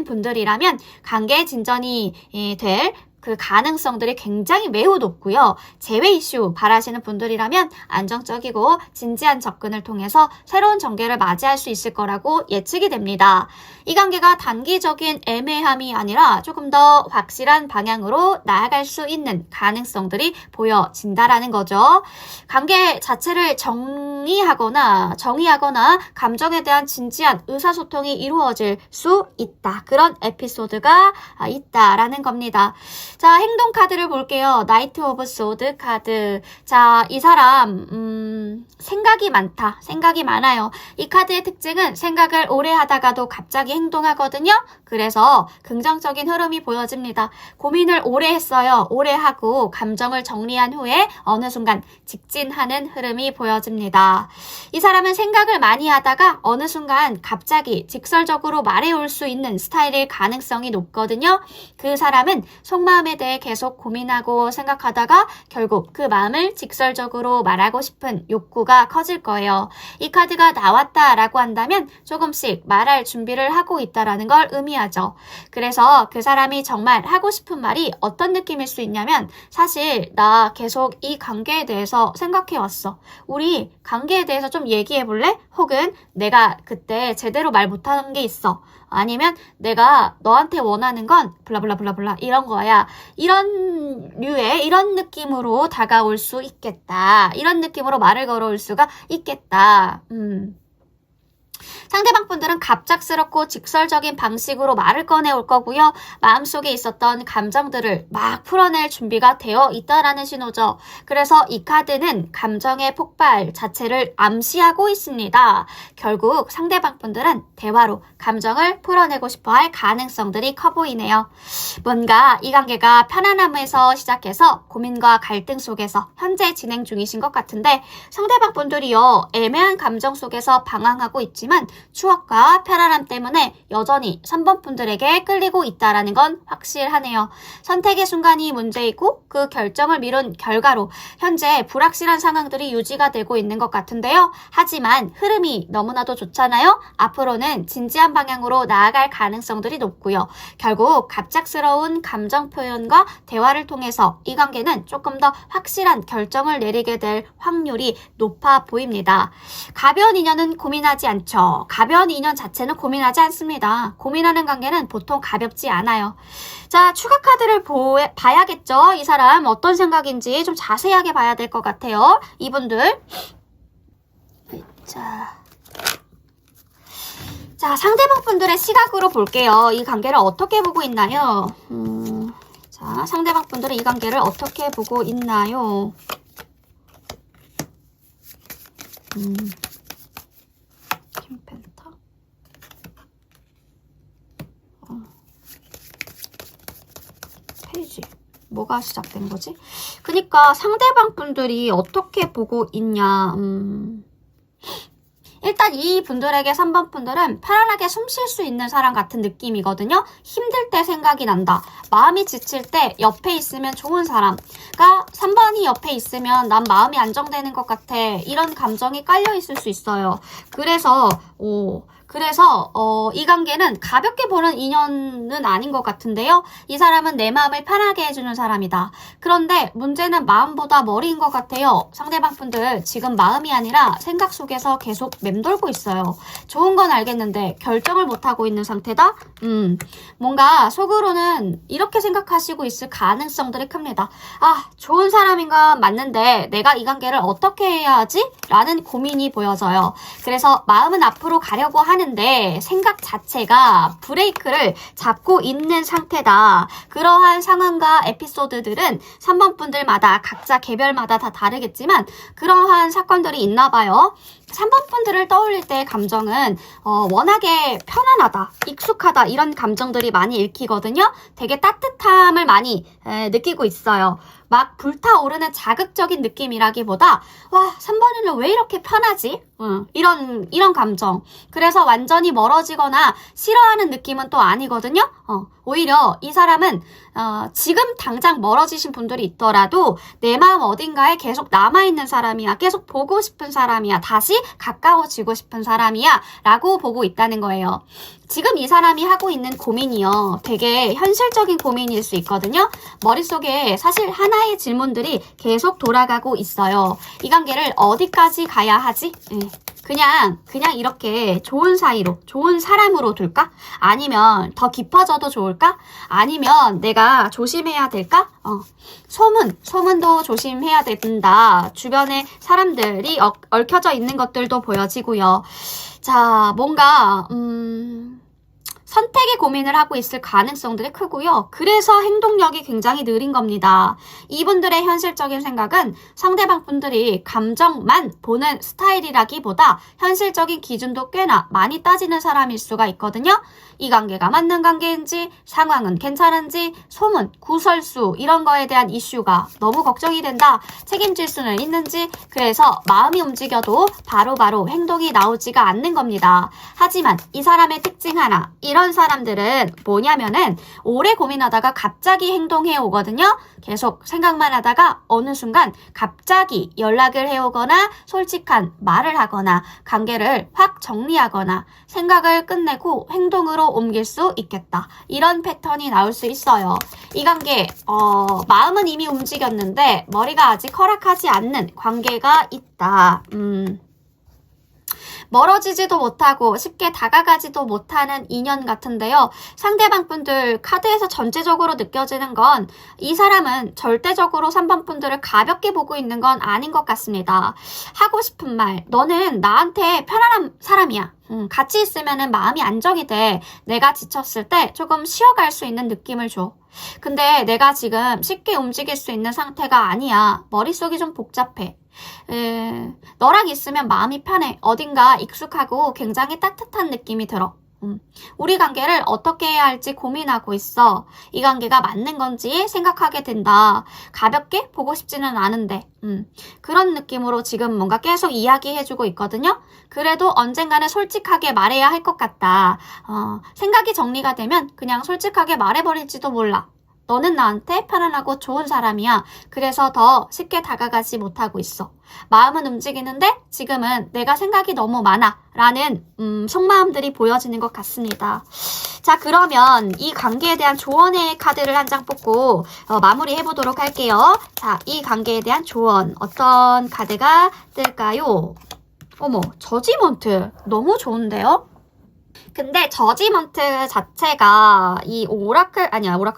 분들이라면 관계 진전이 될 그 가능성들이 굉장히 매우 높고요. 재회 이슈 바라시는 분들이라면 안정적이고 진지한 접근을 통해서 새로운 전개를 맞이할 수 있을 거라고 예측이 됩니다. 이 관계가 단기적인 애매함이 아니라 조금 더 확실한 방향으로 나아갈 수 있는 가능성들이 보여진다라는 거죠. 관계 자체를 정의하거나 감정에 대한 진지한 의사소통이 이루어질 수 있다. 그런 에피소드가 있다라는 겁니다. 자, 행동 카드를 볼게요. 나이트 오브 소드 카드. 자, 이 사람 생각이 많다. 생각이 많아요. 이 카드의 특징은 생각을 오래 하다가도 갑자기 행동하거든요. 그래서 긍정적인 흐름이 보여집니다. 고민을 오래 했어요. 오래 하고 감정을 정리한 후에 어느 순간 직진하는 흐름이 보여집니다. 이 사람은 생각을 많이 하다가 어느 순간 갑자기 직설적으로 말해올 수 있는 스타일일 가능성이 높거든요. 그 사람은 속마음에 대해 계속 고민하고 생각하다가 결국 그 마음을 직설적으로 말하고 싶은 욕구가 커질 거예요. 이 카드가 나왔다라고 한다면 조금씩 말할 준비를 하고 있다라는 걸 의미하죠. 그래서 그 사람이 정말 하고 싶은 말이 어떤 느낌일 수 있냐면 사실 나 계속 이 관계에 대해서 생각해왔어. 우리 관계에 대해서 좀 얘기해볼래? 혹은 내가 그때 제대로 말 못하는 게 있어. 아니면 내가 너한테 원하는 건 블라블라블라블라 이런 거야. 이런 류의 이런 느낌으로 다가올 수 있겠다. 이런 느낌으로 말을 걸어올 수가 있겠다. 상대방 분들은 갑작스럽고 직설적인 방식으로 말을 꺼내올 거고요. 마음속에 있었던 감정들을 막 풀어낼 준비가 되어 있다라는 신호죠. 그래서 이 카드는 감정의 폭발 자체를 암시하고 있습니다. 결국 상대방 분들은 대화로 감정을 풀어내고 싶어할 가능성들이 커 보이네요. 뭔가 이 관계가 편안함에서 시작해서 고민과 갈등 속에서 현재 진행 중이신 것 같은데 상대방 분들이요. 애매한 감정 속에서 방황하고 있지만 하지만 추억과 편안함 때문에 여전히 3번 분들에게 끌리고 있다라는 건 확실하네요. 선택의 순간이 문제이고 그 결정을 미룬 결과로 현재 불확실한 상황들이 유지가 되고 있는 것 같은데요. 하지만 흐름이 너무나도 좋잖아요. 앞으로는 진지한 방향으로 나아갈 가능성들이 높고요. 결국 갑작스러운 감정 표현과 대화를 통해서 이 관계는 조금 더 확실한 결정을 내리게 될 확률이 높아 보입니다. 가벼운 인연은 고민하지 않죠. 가벼운 인연 자체는 고민하지 않습니다. 고민하는 관계는 보통 가볍지 않아요. 자, 추가 카드를 봐야겠죠. 이 사람 어떤 생각인지 좀 자세하게 봐야 될 것 같아요. 이분들. 자, 상대방 분들의 시각으로 볼게요. 이 관계를 어떻게 보고 있나요? 자, 상대방 분들은 이 관계를 어떻게 보고 있나요? 킹펜타? 페이지. 뭐가 시작된 거지? 그러니까 상대방 분들이 어떻게 보고 있냐. 일단 이 분들에게 3번 분들은 편안하게 숨 쉴 수 있는 사람 같은 느낌이거든요. 힘들 때 생각이 난다. 마음이 지칠 때 옆에 있으면 좋은 사람. 그러니까 3번이 옆에 있으면 난 마음이 안정되는 것 같아. 이런 감정이 깔려 있을 수 있어요. 그래서 이 관계는 가볍게 보는 인연은 아닌 것 같은데요. 이 사람은 내 마음을 편하게 해주는 사람이다. 그런데 문제는 마음보다 머리인 것 같아요. 상대방 분들 지금 마음이 아니라 생각 속에서 계속 맴돌고 있어요. 좋은 건 알겠는데 결정을 못하고 있는 상태다? 뭔가 속으로는 이렇게 생각하시고 있을 가능성들이 큽니다. 아, 좋은 사람인 건 맞는데 내가 이 관계를 어떻게 해야 하지? 라는 고민이 보여져요. 그래서 마음은 앞으로 가려고 하는데 생각 자체가 브레이크를 잡고 있는 상태다. 그러한 상황과 에피소드들은 3번 분들마다 각자 개별마다 다 다르겠지만 그러한 사건들이 있나 봐요. 3번 분들을 떠올릴 때의 감정은 워낙에 편안하다, 익숙하다 이런 감정들이 많이 읽히거든요. 되게 따뜻함을 많이 느끼고 있어요. 막 불타오르는 자극적인 느낌이라기보다 와, 3번이는 왜 이렇게 편하지? 이런 감정. 그래서 완전히 멀어지거나 싫어하는 느낌은 또 아니거든요. 오히려 이 사람은 지금 당장 멀어지신 분들이 있더라도 내 마음 어딘가에 계속 남아있는 사람이야. 계속 보고 싶은 사람이야. 다시 가까워지고 싶은 사람이야. 라고 보고 있다는 거예요. 지금 이 사람이 하고 있는 고민이요. 되게 현실적인 고민일 수 있거든요. 머릿속에 사실 하나의 질문들이 계속 돌아가고 있어요. 이 관계를 어디까지 가야 하지? 그냥 이렇게 좋은 사이로, 좋은 사람으로 둘까? 아니면 더 깊어져도 좋을까? 아니면 내가 조심해야 될까? 소문도 조심해야 된다. 주변에 사람들이 얽혀져 있는 것들도 보여지고요. 자, 뭔가 선택의 고민을 하고 있을 가능성들이 크고요. 그래서 행동력이 굉장히 느린 겁니다. 이분들의 현실적인 생각은 상대방 분들이 감정만 보는 스타일이라기보다 현실적인 기준도 꽤나 많이 따지는 사람일 수가 있거든요. 이 관계가 맞는 관계인지, 상황은 괜찮은지, 소문, 구설수 이런 거에 대한 이슈가 너무 걱정이 된다. 책임질 수는 있는지, 그래서 마음이 움직여도 바로바로 행동이 나오지가 않는 겁니다. 하지만 이 사람의 특징 하나, 이런 사람들은 뭐냐면은 오래 고민하다가 갑자기 행동해 오거든요. 계속 생각만 하다가 어느 순간 갑자기 연락을 해오거나 솔직한 말을 하거나 관계를 확 정리하거나 생각을 끝내고 행동으로 옮길 수 있겠다. 이런 패턴이 나올 수 있어요. 이 관계 마음은 이미 움직였는데 머리가 아직 허락하지 않는 관계가 있다. 멀어지지도 못하고 쉽게 다가가지도 못하는 인연 같은데요. 상대방 분들 카드에서 전체적으로 느껴지는 건 이 사람은 절대적으로 3번 분들을 가볍게 보고 있는 건 아닌 것 같습니다. 하고 싶은 말, 너는 나한테 편안한 사람이야. 같이 있으면 마음이 안정이 돼. 내가 지쳤을 때 조금 쉬어갈 수 있는 느낌을 줘. 근데 내가 지금 쉽게 움직일 수 있는 상태가 아니야. 머릿속이 좀 복잡해. 너랑 있으면 마음이 편해. 어딘가 익숙하고 굉장히 따뜻한 느낌이 들어. 우리 관계를 어떻게 해야 할지 고민하고 있어. 이 관계가 맞는 건지 생각하게 된다. 가볍게 보고 싶지는 않은데. 그런 느낌으로 지금 뭔가 계속 이야기해주고 있거든요. 그래도 언젠가는 솔직하게 말해야 할 것 같다. 생각이 정리가 되면 그냥 솔직하게 말해버릴지도 몰라. 너는 나한테 편안하고 좋은 사람이야. 그래서 더 쉽게 다가가지 못하고 있어. 마음은 움직이는데 지금은 내가 생각이 너무 많아. 라는 속마음들이 보여지는 것 같습니다. 자, 그러면 이 관계에 대한 조언의 카드를 한 장 뽑고 마무리해 보도록 할게요. 자, 이 관계에 대한 조언 어떤 카드가 뜰까요? 어머, 저지먼트 너무 좋은데요? 근데 저지먼트 자체가 이 오라클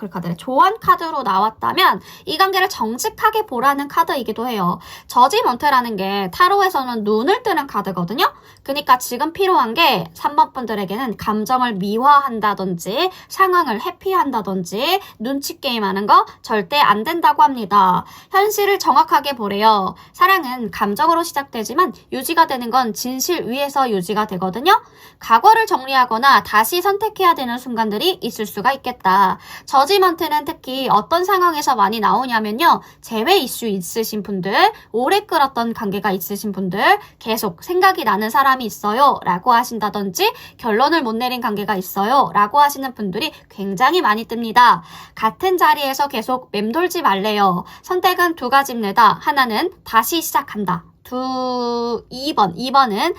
카드래. 조언 카드로 나왔다면 이 관계를 정직하게 보라는 카드이기도 해요. 저지먼트라는 게 타로에서는 눈을 뜨는 카드거든요. 그러니까 지금 필요한 게 3번 분들에게는 감정을 미화한다든지 상황을 회피한다든지 눈치 게임하는 거 절대 안 된다고 합니다. 현실을 정확하게 보래요. 사랑은 감정으로 시작되지만 유지가 되는 건 진실 위에서 유지가 되거든요. 과거를 정리하거나 다시 선택해야 되는 순간들이 있을 수가 있겠다. 저지먼트는 특히 어떤 상황에서 많이 나오냐면요. 재회 이슈 있으신 분들, 오래 끌었던 관계가 있으신 분들, 계속 생각이 나는 사람이 있어요 라고 하신다든지 결론을 못 내린 관계가 있어요 라고 하시는 분들이 굉장히 많이 뜹니다. 같은 자리에서 계속 맴돌지 말래요. 선택은 두 가지입니다. 하나는 다시 시작한다. 2번은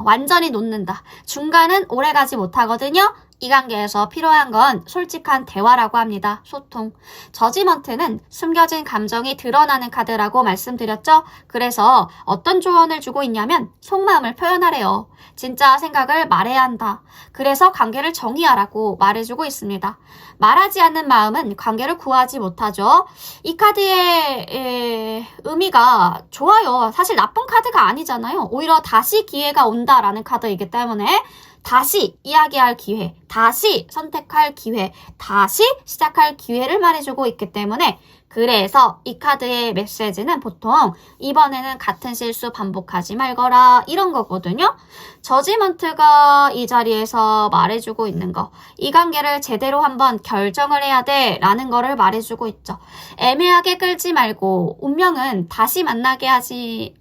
완전히 놓는다. 중간은 오래가지 못하거든요. 이 관계에서 필요한 건 솔직한 대화라고 합니다. 소통. 저지먼트는 숨겨진 감정이 드러나는 카드라고 말씀드렸죠. 그래서 어떤 조언을 주고 있냐면 속마음을 표현하래요. 진짜 생각을 말해야 한다. 그래서 관계를 정의하라고 말해주고 있습니다. 말하지 않는 마음은 관계를 구하지 못하죠. 이 카드의 의미가 좋아요. 사실 나쁜 카드가 아니잖아요. 오히려 다시 기회가 온다라는 카드이기 때문에 다시 이야기할 기회, 다시 선택할 기회, 다시 시작할 기회를 말해주고 있기 때문에 그래서 이 카드의 메시지는 보통 이번에는 같은 실수 반복하지 말거라 이런 거거든요. 저지먼트가 이 자리에서 말해주고 있는 거. 이 관계를 제대로 한번 결정을 해야 돼 라는 거를 말해주고 있죠. 애매하게 끌지 말고 운명은 다시 만나게 하지...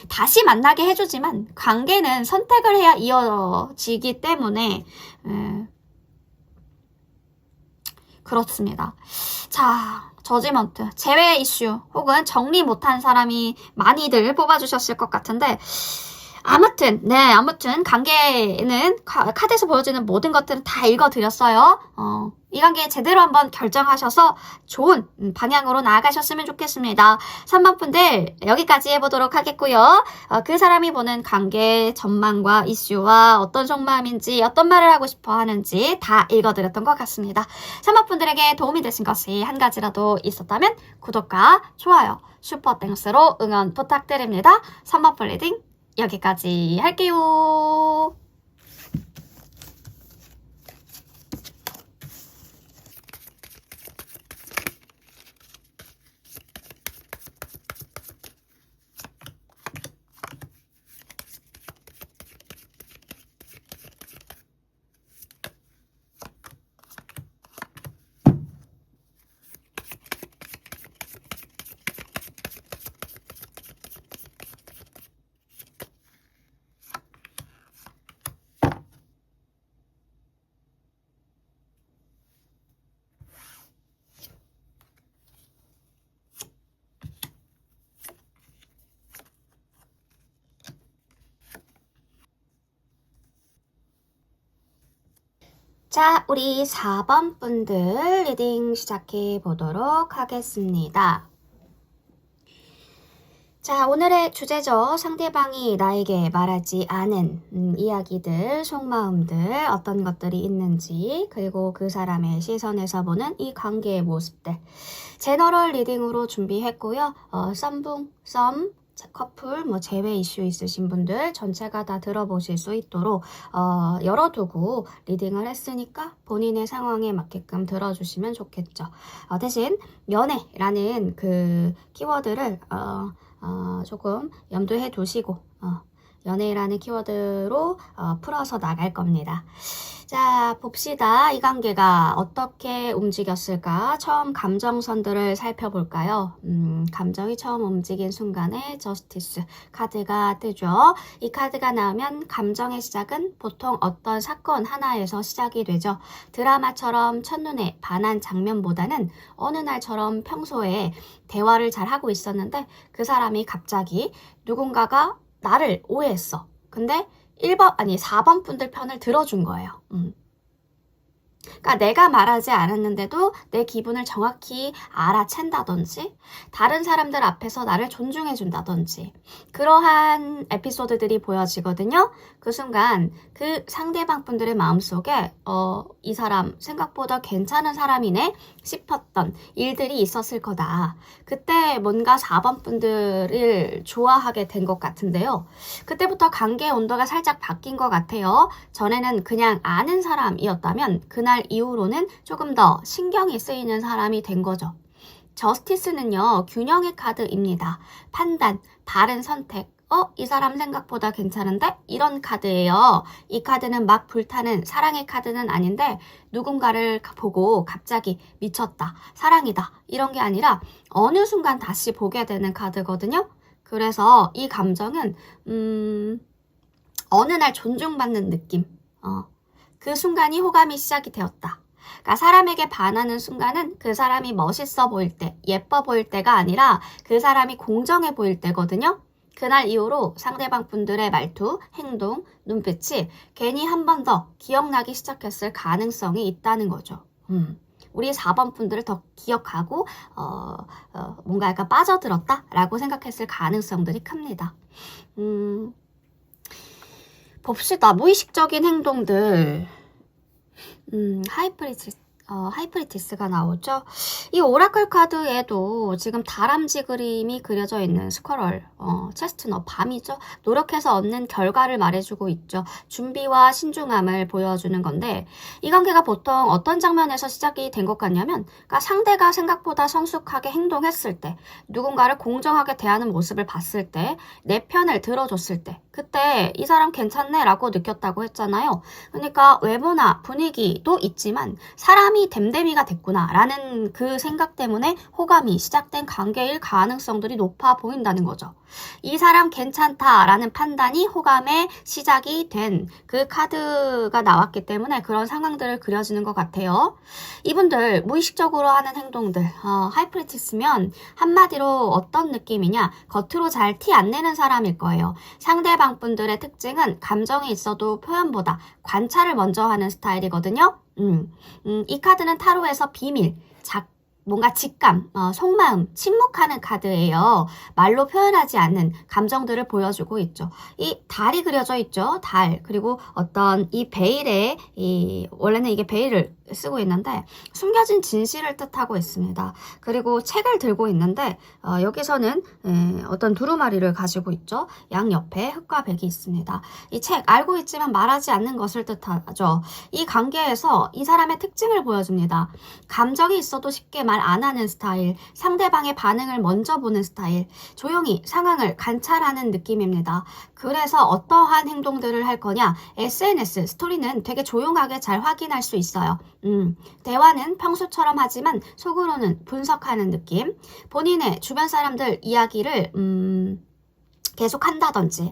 다시 만나게 해주지만 관계는 선택을 해야 이어지기 때문에 그렇습니다. 자, 저지먼트, 재회 이슈 혹은 정리 못한 사람이 많이들 뽑아주셨을 것 같은데 아무튼 관계는 카드에서 보여주는 모든 것들은 다 읽어드렸어요. 이 관계 제대로 한번 결정하셔서 좋은 방향으로 나아가셨으면 좋겠습니다. 3번 분들 여기까지 해보도록 하겠고요. 그 사람이 보는 관계 전망과 이슈와 어떤 속마음인지 어떤 말을 하고 싶어 하는지 다 읽어드렸던 것 같습니다. 3번 분들에게 도움이 되신 것이 한 가지라도 있었다면 구독과 좋아요, 슈퍼땡스로 응원 부탁드립니다. 3번 분 리딩 여기까지 할게요. 자, 우리 4번 분들 리딩 시작해 보도록 하겠습니다. 자, 오늘의 주제죠. 상대방이 나에게 말하지 않은 이야기들, 속마음들, 어떤 것들이 있는지, 그리고 그 사람의 시선에서 보는 이 관계의 모습들. 제너럴 리딩으로 준비했고요. 썸, 커플, 재회 이슈 있으신 분들 전체가 다 들어보실 수 있도록 열어두고 리딩을 했으니까 본인의 상황에 맞게끔 들어주시면 좋겠죠. 대신 연애라는 그 키워드를 조금 염두해 두시고 연애라는 키워드로 풀어서 나갈 겁니다. 자, 봅시다. 이 관계가 어떻게 움직였을까? 처음 감정선들을 살펴볼까요? 감정이 처음 움직인 순간에 저스티스 카드가 뜨죠. 이 카드가 나오면 감정의 시작은 보통 어떤 사건 하나에서 시작이 되죠. 드라마처럼 첫눈에 반한 장면보다는 어느 날처럼 평소에 대화를 잘 하고 있었는데 그 사람이 갑자기 누군가가 나를 오해했어. 근데 4번 분들 편을 들어준 거예요. 그러니까 내가 말하지 않았는데도 내 기분을 정확히 알아챈다든지 다른 사람들 앞에서 나를 존중해준다든지 그러한 에피소드들이 보여지거든요. 그 순간 그 상대방 분들의 마음속에 이 사람 생각보다 괜찮은 사람이네 싶었던 일들이 있었을 거다. 그때 뭔가 4번 분들을 좋아하게 된 것 같은데요. 그때부터 관계의 온도가 살짝 바뀐 것 같아요. 전에는 그냥 아는 사람이었다면 그날 이후로는 조금 더 신경이 쓰이는 사람이 된 거죠. 저스티스는요, 균형의 카드입니다. 판단, 바른 선택. 이 사람 생각보다 괜찮은데? 이런 카드예요. 이 카드는 막 불타는 사랑의 카드는 아닌데 누군가를 보고 갑자기 미쳤다, 사랑이다 이런 게 아니라 어느 순간 다시 보게 되는 카드거든요. 그래서 이 감정은 어느 날 존중받는 느낌. 그 순간이 호감이 시작이 되었다. 그러니까 사람에게 반하는 순간은 그 사람이 멋있어 보일 때, 예뻐 보일 때가 아니라 그 사람이 공정해 보일 때거든요. 그날 이후로 상대방 분들의 말투, 행동, 눈빛이 괜히 한 번 더 기억나기 시작했을 가능성이 있다는 거죠. 우리 4번 분들을 더 기억하고 뭔가 약간 빠져들었다라고 생각했을 가능성들이 큽니다. 봅시다. 무의식적인 행동들. 하이프리티스가 나오죠. 이 오라클 카드에도 지금 다람쥐 그림이 그려져 있는 스쿼럴, 체스트넛, 밤이죠. 노력해서 얻는 결과를 말해주고 있죠. 준비와 신중함을 보여주는 건데 이 관계가 보통 어떤 장면에서 시작이 된 것 같냐면 그러니까 상대가 생각보다 성숙하게 행동했을 때, 누군가를 공정하게 대하는 모습을 봤을 때, 내 편을 들어줬을 때, 그때 이 사람 괜찮네 라고 느꼈다고 했잖아요. 그러니까 외모나 분위기도 있지만 사람이 댐댐이가 됐구나 라는 그 생각 때문에 호감이 시작된 관계일 가능성들이 높아 보인다는 거죠. 이 사람 괜찮다 라는 판단이 호감의 시작이 된 그 카드가 나왔기 때문에 그런 상황들을 그려지는 것 같아요. 이분들 무의식적으로 하는 행동들, 하이프리티스면 한마디로 어떤 느낌이냐, 겉으로 잘 티 안 내는 사람일 거예요. 상대방 분들의 특징은 감정이 있어도 표현보다 관찰을 먼저 하는 스타일이거든요. 이 카드는 타로에서 비밀, 뭔가 직감, 속마음, 침묵하는 카드예요. 말로 표현하지 않는 감정들을 보여주고 있죠. 이 달이 그려져 있죠. 달. 그리고 어떤 이 베일에, 원래는 이게 베일을 쓰고 있는데 숨겨진 진실을 뜻하고 있습니다. 그리고 책을 들고 있는데 여기서는 어떤 두루마리를 가지고 있죠. 양옆에 흑과 백이 있습니다. 이 책 알고 있지만 말하지 않는 것을 뜻하죠. 이 관계에서 이 사람의 특징을 보여줍니다. 감정이 있어도 쉽게 말 안 하는 스타일, 상대방의 반응을 먼저 보는 스타일, 조용히 상황을 관찰하는 느낌입니다. 그래서 어떠한 행동들을 할 거냐, SNS, 스토리는 되게 조용하게 잘 확인할 수 있어요. 대화는 평소처럼 하지만 속으로는 분석하는 느낌. 본인의 주변 사람들 이야기를 계속 한다든지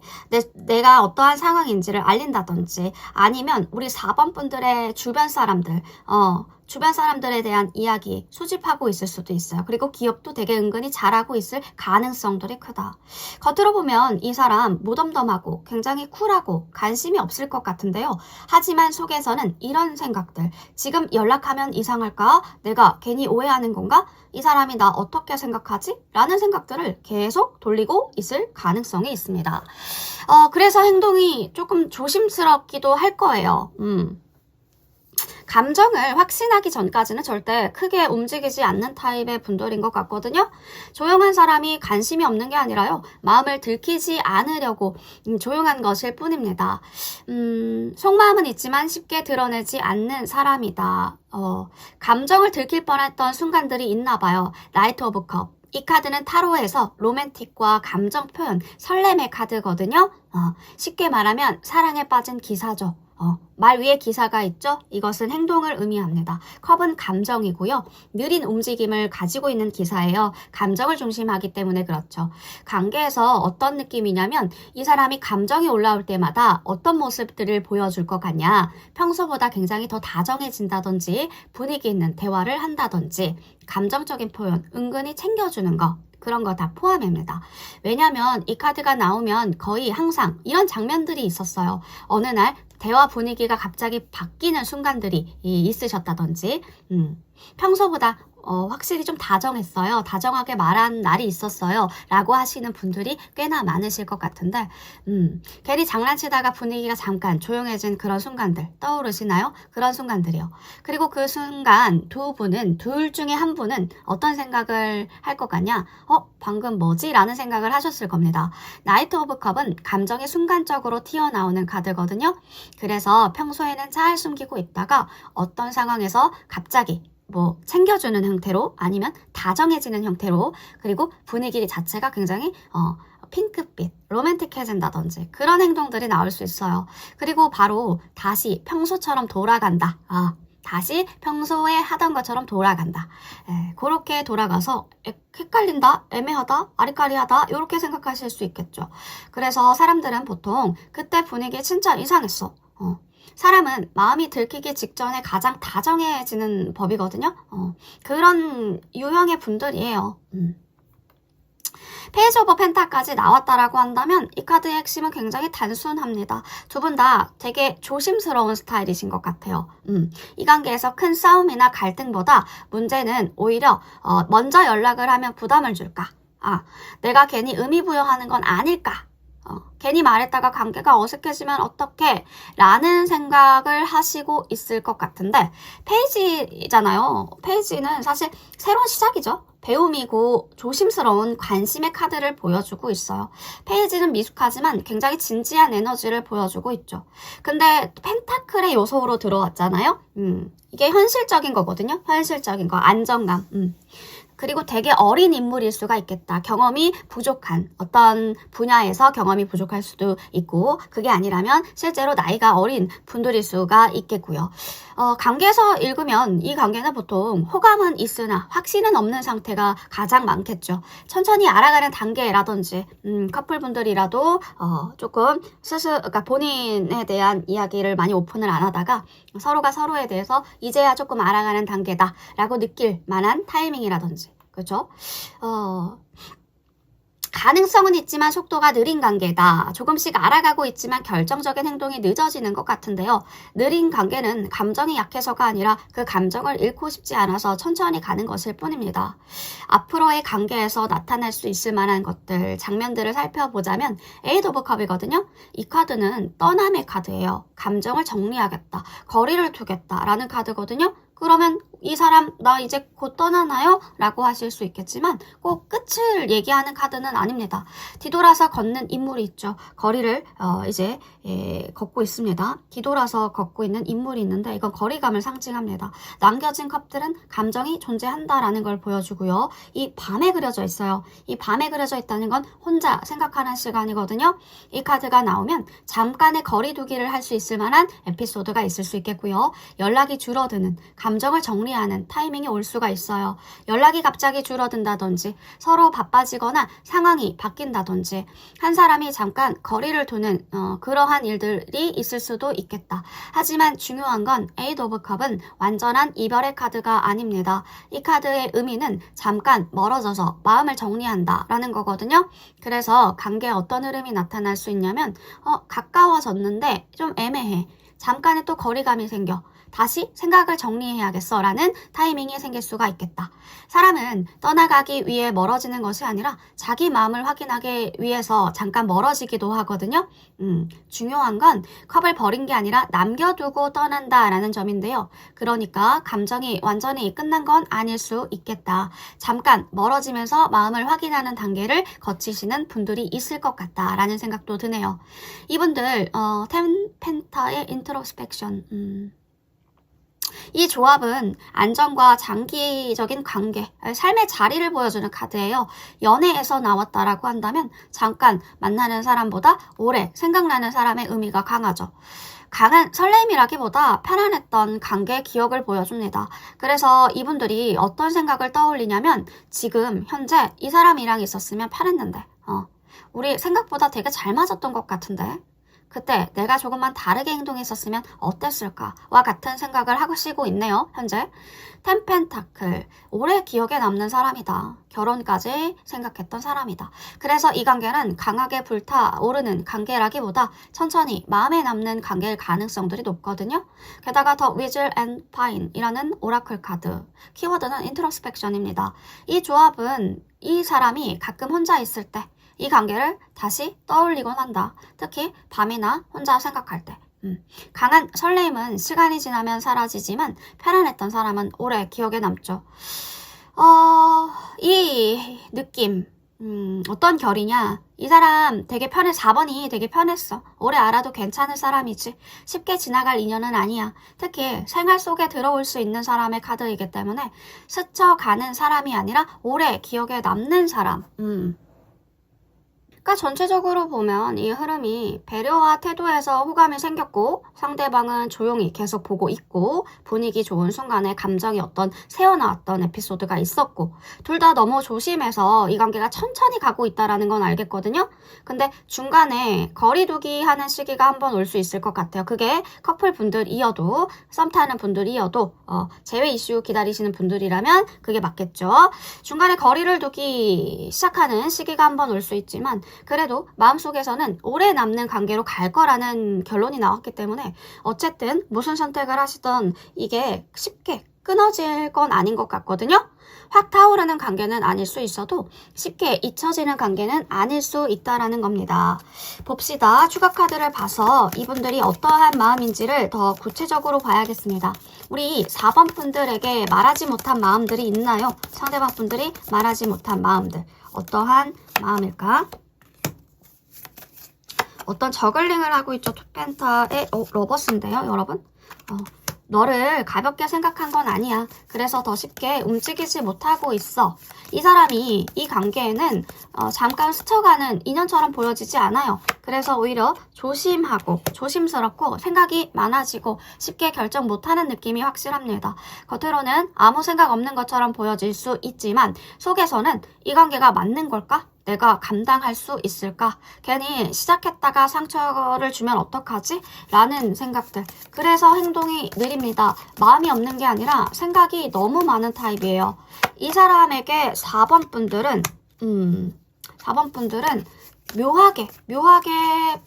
내가 어떠한 상황인지를 알린다든지 아니면 우리 4번 분들의 주변 사람들에 대한 이야기 수집하고 있을 수도 있어요. 그리고 기업도 되게 은근히 잘하고 있을 가능성들이 크다. 겉으로 보면 이 사람 무덤덤하고 굉장히 쿨하고 관심이 없을 것 같은데요. 하지만 속에서는 이런 생각들, 지금 연락하면 이상할까? 내가 괜히 오해하는 건가? 이 사람이 나 어떻게 생각하지? 라는 생각들을 계속 돌리고 있을 가능성이 있습니다. 그래서 행동이 조금 조심스럽기도 할 거예요. 감정을 확신하기 전까지는 절대 크게 움직이지 않는 타입의 분들인 것 같거든요. 조용한 사람이 관심이 없는 게 아니라요. 마음을 들키지 않으려고 조용한 것일 뿐입니다. 속마음은 있지만 쉽게 드러내지 않는 사람이다. 감정을 들킬 뻔했던 순간들이 있나 봐요. 나이트 오브 컵. 이 카드는 타로에서 로맨틱과 감정 표현, 설렘의 카드거든요. 쉽게 말하면 사랑에 빠진 기사죠. 말 위에 기사가 있죠? 이것은 행동을 의미합니다. 컵은 감정이고요. 느린 움직임을 가지고 있는 기사예요. 감정을 중심하기 때문에 그렇죠. 관계에서 어떤 느낌이냐면 이 사람이 감정이 올라올 때마다 어떤 모습들을 보여줄 것 같냐. 평소보다 굉장히 더 다정해진다든지 분위기 있는 대화를 한다든지 감정적인 표현, 은근히 챙겨주는 거. 그런 거 다 포함입니다. 왜냐면 이 카드가 나오면 거의 항상 이런 장면들이 있었어요. 어느 날 대화 분위기가 갑자기 바뀌는 순간들이 있으셨다든지 평소보다 확실히 좀 다정했어요. 다정하게 말한 날이 있었어요. 라고 하시는 분들이 꽤나 많으실 것 같은데 괜히 장난치다가 분위기가 잠깐 조용해진 그런 순간들 떠오르시나요? 그런 순간들이요. 그리고 그 순간 둘 중에 한 분은 어떤 생각을 할 것 같냐? 방금 뭐지? 라는 생각을 하셨을 겁니다. 나이트 오브 컵은 감정이 순간적으로 튀어나오는 카드거든요. 그래서 평소에는 잘 숨기고 있다가 어떤 상황에서 갑자기 챙겨주는 형태로 아니면 다정해지는 형태로 그리고 분위기 자체가 굉장히 핑크빛, 로맨틱해진다든지 그런 행동들이 나올 수 있어요. 그리고 바로 다시 평소처럼 돌아간다. 다시 평소에 하던 것처럼 돌아간다. 그렇게 돌아가서 헷갈린다, 애매하다, 아리까리하다 이렇게 생각하실 수 있겠죠. 그래서 사람들은 보통 그때 분위기 진짜 이상했어. 사람은 마음이 들키기 직전에 가장 다정해지는 법이거든요. 그런 유형의 분들이에요. 페이지 오브 펜타까지 나왔다라고 한다면 이 카드의 핵심은 굉장히 단순합니다. 두 분 다 되게 조심스러운 스타일이신 것 같아요. 이 관계에서 큰 싸움이나 갈등보다 문제는 오히려 먼저 연락을 하면 부담을 줄까? 내가 괜히 의미 부여하는 건 아닐까? 괜히 말했다가 관계가 어색해지면 어떡해? 라는 생각을 하시고 있을 것 같은데 페이지잖아요. 페이지는 사실 새로운 시작이죠. 배움이고 조심스러운 관심의 카드를 보여주고 있어요. 페이지는 미숙하지만 굉장히 진지한 에너지를 보여주고 있죠. 근데 펜타클의 요소로 들어왔잖아요. 이게 현실적인 거거든요. 현실적인 거, 안정감. 그리고 되게 어린 인물일 수가 있겠다. 경험이 부족한 어떤 분야에서 경험이 부족할 수도 있고 그게 아니라면 실제로 나이가 어린 분들일 수가 있겠고요. 관계에서 읽으면 이 관계는 보통 호감은 있으나 확신은 없는 상태가 가장 많겠죠. 천천히 알아가는 단계라든지 커플분들이라도 조금 그러니까 본인에 대한 이야기를 많이 오픈을 안 하다가 서로가 서로에 대해서 이제야 조금 알아가는 단계다라고 느낄 만한 타이밍이라든지 그렇죠? 가능성은 있지만 속도가 느린 관계다. 조금씩 알아가고 있지만 결정적인 행동이 늦어지는 것 같은데요. 느린 관계는 감정이 약해서가 아니라 그 감정을 잃고 싶지 않아서 천천히 가는 것일 뿐입니다. 앞으로의 관계에서 나타날 수 있을 만한 것들, 장면들을 살펴보자면 에이드 오브 컵이거든요. 이 카드는 떠남의 카드예요. 감정을 정리하겠다, 거리를 두겠다라는 카드거든요. 그러면 이 사람 나 이제 곧 떠나나요? 라고 하실 수 있겠지만 꼭 끝을 얘기하는 카드는 아닙니다. 뒤돌아서 걷는 인물이 있죠. 거리를 이제 걷고 있습니다. 뒤돌아서 걷고 있는 인물이 있는데 이건 거리감을 상징합니다. 남겨진 컵들은 감정이 존재한다라는 걸 보여주고요. 이 밤에 그려져 있어요. 이 밤에 그려져 있다는 건 혼자 생각하는 시간이거든요. 이 카드가 나오면 잠깐의 거리두기를 할 수 있을 만한 에피소드가 있을 수 있겠고요. 연락이 줄어드는 감정을 정리하는 타이밍이 올 수가 있어요. 연락이 갑자기 줄어든다든지 서로 바빠지거나 상황이 바뀐다든지 한 사람이 잠깐 거리를 두는 그러한 일들이 있을 수도 있겠다. 하지만 중요한 건 에이드 오브 컵은 완전한 이별의 카드가 아닙니다. 이 카드의 의미는 잠깐 멀어져서 마음을 정리한다 라는 거거든요. 그래서 관계에 어떤 흐름이 나타날 수 있냐면 가까워졌는데 좀 애매해. 잠깐의 또 거리감이 생겨. 다시 생각을 정리해야겠어 라는 타이밍이 생길 수가 있겠다. 사람은 떠나가기 위해 멀어지는 것이 아니라 자기 마음을 확인하기 위해서 잠깐 멀어지기도 하거든요. 중요한 건 컵을 버린 게 아니라 남겨두고 떠난다 라는 점인데요. 그러니까 감정이 완전히 끝난 건 아닐 수 있겠다. 잠깐 멀어지면서 마음을 확인하는 단계를 거치시는 분들이 있을 것 같다 라는 생각도 드네요. 이분들 텐 펜타의 인트로스펙션 이 조합은 안정과 장기적인 관계, 삶의 자리를 보여주는 카드예요. 연애에서 나왔다라고 한다면 잠깐 만나는 사람보다 오래 생각나는 사람의 의미가 강하죠. 강한 설렘이라기보다 편안했던 관계 기억을 보여줍니다. 그래서 이분들이 어떤 생각을 떠올리냐면 지금 현재 이 사람이랑 있었으면 편했는데 우리 생각보다 되게 잘 맞았던 것 같은데 그때 내가 조금만 다르게 행동했었으면 어땠을까와 같은 생각을 하시고 있네요. 현재 템펜타클, 오래 기억에 남는 사람이다. 결혼까지 생각했던 사람이다. 그래서 이 관계는 강하게 불타오르는 관계라기보다 천천히 마음에 남는 관계일 가능성들이 높거든요. 게다가 더 위즐 앤 파인이라는 오라클 카드, 키워드는 인트로스펙션입니다. 이 조합은 이 사람이 가끔 혼자 있을 때 이 관계를 다시 떠올리곤 한다. 특히 밤이나 혼자 생각할 때. 강한 설레임은 시간이 지나면 사라지지만 편안했던 사람은 오래 기억에 남죠. 이 느낌 어떤 결이냐. 이 사람 되게 4번이 되게 편했어. 오래 알아도 괜찮을 사람이지. 쉽게 지나갈 인연은 아니야. 특히 생활 속에 들어올 수 있는 사람의 카드이기 때문에 스쳐가는 사람이 아니라 오래 기억에 남는 사람. 그러니까 전체적으로 보면 이 흐름이 배려와 태도에서 호감이 생겼고 상대방은 조용히 계속 보고 있고 분위기 좋은 순간에 감정이 새어나왔던 에피소드가 있었고 둘 다 너무 조심해서 이 관계가 천천히 가고 있다는 건 알겠거든요. 근데 중간에 거리두기 하는 시기가 한번 올 수 있을 것 같아요. 그게 커플 분들이어도 썸 타는 분들이어도 재회 이슈 기다리시는 분들이라면 그게 맞겠죠. 중간에 거리를 두기 시작하는 시기가 한번 올 수 있지만 그래도 마음속에서는 오래 남는 관계로 갈 거라는 결론이 나왔기 때문에 어쨌든 무슨 선택을 하시던 이게 쉽게 끊어질 건 아닌 것 같거든요. 확 타오르는 관계는 아닐 수 있어도 쉽게 잊혀지는 관계는 아닐 수 있다라는 겁니다. 봅시다. 추가 카드를 봐서 이분들이 어떠한 마음인지를 더 구체적으로 봐야겠습니다. 우리 4번 분들에게 말하지 못한 마음들이 있나요? 상대방 분들이 말하지 못한 마음들. 어떠한 마음일까? 어떤 저글링을 하고 있죠. 투펜타의 러버스인데요, 여러분. 너를 가볍게 생각한 건 아니야. 그래서 더 쉽게 움직이지 못하고 있어. 이 사람이 이 관계에는 잠깐 스쳐가는 인연처럼 보여지지 않아요. 그래서 오히려 조심하고 조심스럽고 생각이 많아지고 쉽게 결정 못하는 느낌이 확실합니다. 겉으로는 아무 생각 없는 것처럼 보여질 수 있지만 속에서는 이 관계가 맞는 걸까? 내가 감당할 수 있을까? 괜히 시작했다가 상처를 주면 어떡하지? 라는 생각들. 그래서 행동이 느립니다. 마음이 없는 게 아니라 생각이 너무 많은 타입이에요. 이 사람에게 4번 분들은 묘하게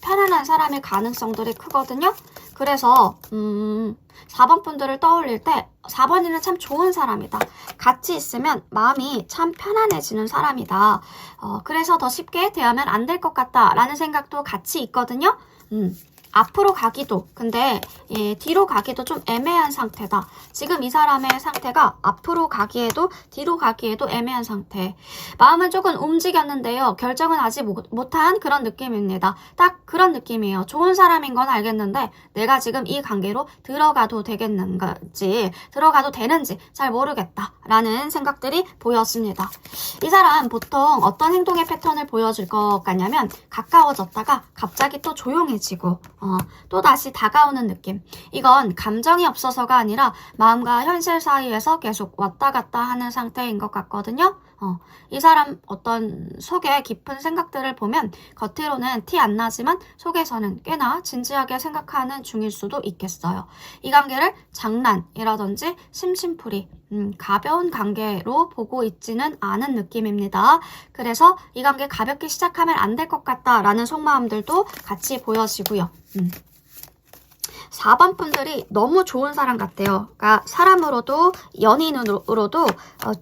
편안한 사람일 가능성들이 크거든요. 그래서 4번 분들을 떠올릴 때 4번이는 참 좋은 사람이다. 같이 있으면 마음이 참 편안해지는 사람이다. 그래서 더 쉽게 대하면 안 될 것 같다라는 생각도 같이 있거든요. 앞으로 가기도 근데 뒤로 가기도 좀 애매한 상태다. 지금 이 사람의 상태가 앞으로 가기에도 뒤로 가기에도 애매한 상태. 마음은 조금 움직였는데요. 결정은 아직 못한 그런 느낌입니다. 딱 그런 느낌이에요. 좋은 사람인 건 알겠는데 내가 지금 이 관계로 들어가도 되겠는지 들어가도 되는지 잘 모르겠다 라는 생각들이 보였습니다. 이 사람 보통 어떤 행동의 패턴을 보여줄 것 같냐면 가까워졌다가 갑자기 또 조용해지고 또 다시 다가오는 느낌. 이건 감정이 없어서가 아니라 마음과 현실 사이에서 계속 왔다 갔다 하는 상태인 것 같거든요. 이 사람 어떤 속에 깊은 생각들을 보면 겉으로는 티 안 나지만 속에서는 꽤나 진지하게 생각하는 중일 수도 있겠어요. 이 관계를 장난이라든지 심심풀이 가벼운 관계로 보고 있지는 않은 느낌입니다. 그래서 이 관계 가볍게 시작하면 안 될 것 같다라는 속마음들도 같이 보여지고요. 4번 분들이 너무 좋은 사람 같아요. 그러니까 사람으로도 연인으로도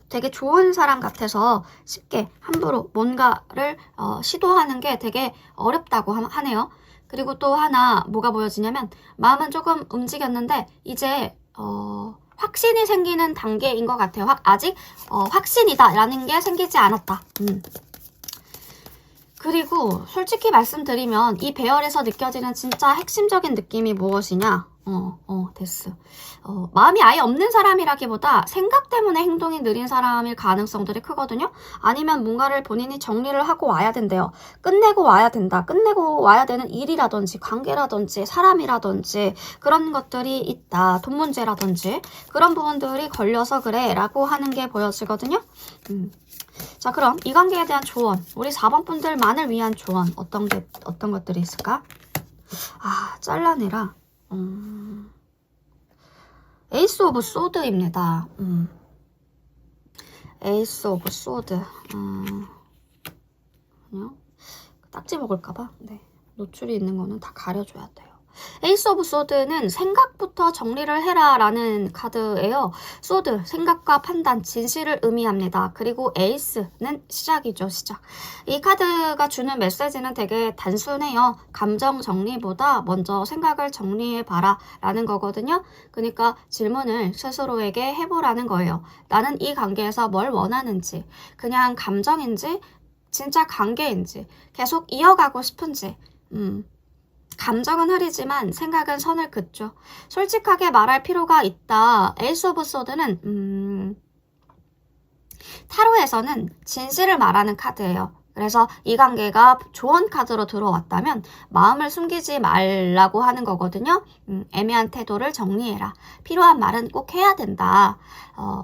되게 좋은 사람 같아서 쉽게 함부로 뭔가를 시도하는 게 되게 어렵다고 하네요. 그리고 또 하나 뭐가 보여지냐면 마음은 조금 움직였는데 이제 확신이 생기는 단계인 것 같아요. 아직 확신이다 라는 게 생기지 않았다. 그리고 솔직히 말씀드리면 이 배열에서 느껴지는 진짜 핵심적인 느낌이 무엇이냐? 됐어. 마음이 아예 없는 사람이라기보다 생각 때문에 행동이 느린 사람일 가능성들이 크거든요. 아니면 뭔가를 본인이 정리를 하고 와야 된대요. 끝내고 와야 된다. 끝내고 와야 되는 일이라든지 관계라든지 사람이라든지 그런 것들이 있다. 돈 문제라든지 그런 부분들이 걸려서 그래 라고 하는 게 보여지거든요. 자, 그럼 이 관계에 대한 조언, 우리 4번 분들만을 위한 조언 어떤 것들이 있을까? 잘라내라. 에이스 오브 소드입니다. 에이스 오브 소드. 그냥 딱지 먹을까봐. 네. 노출이 있는 거는 다 가려줘야 돼요. 에이스 오브 소드는 생각부터 정리를 해라 라는 카드예요. 소드, 생각과 판단, 진실을 의미합니다. 그리고 에이스는 시작이죠, 시작. 이 카드가 주는 메시지는 되게 단순해요. 감정 정리보다 먼저 생각을 정리해봐라 라는 거거든요. 그러니까 질문을 스스로에게 해보라는 거예요. 나는 이 관계에서 뭘 원하는지, 그냥 감정인지, 진짜 관계인지, 계속 이어가고 싶은지, 감정은 흐리지만 생각은 선을 긋죠. 솔직하게 말할 필요가 있다. 에이스 오브 소드는 타로에서는 진실을 말하는 카드예요. 그래서 이 관계가 조언 카드로 들어왔다면 마음을 숨기지 말라고 하는 거거든요. 애매한 태도를 정리해라. 필요한 말은 꼭 해야 된다.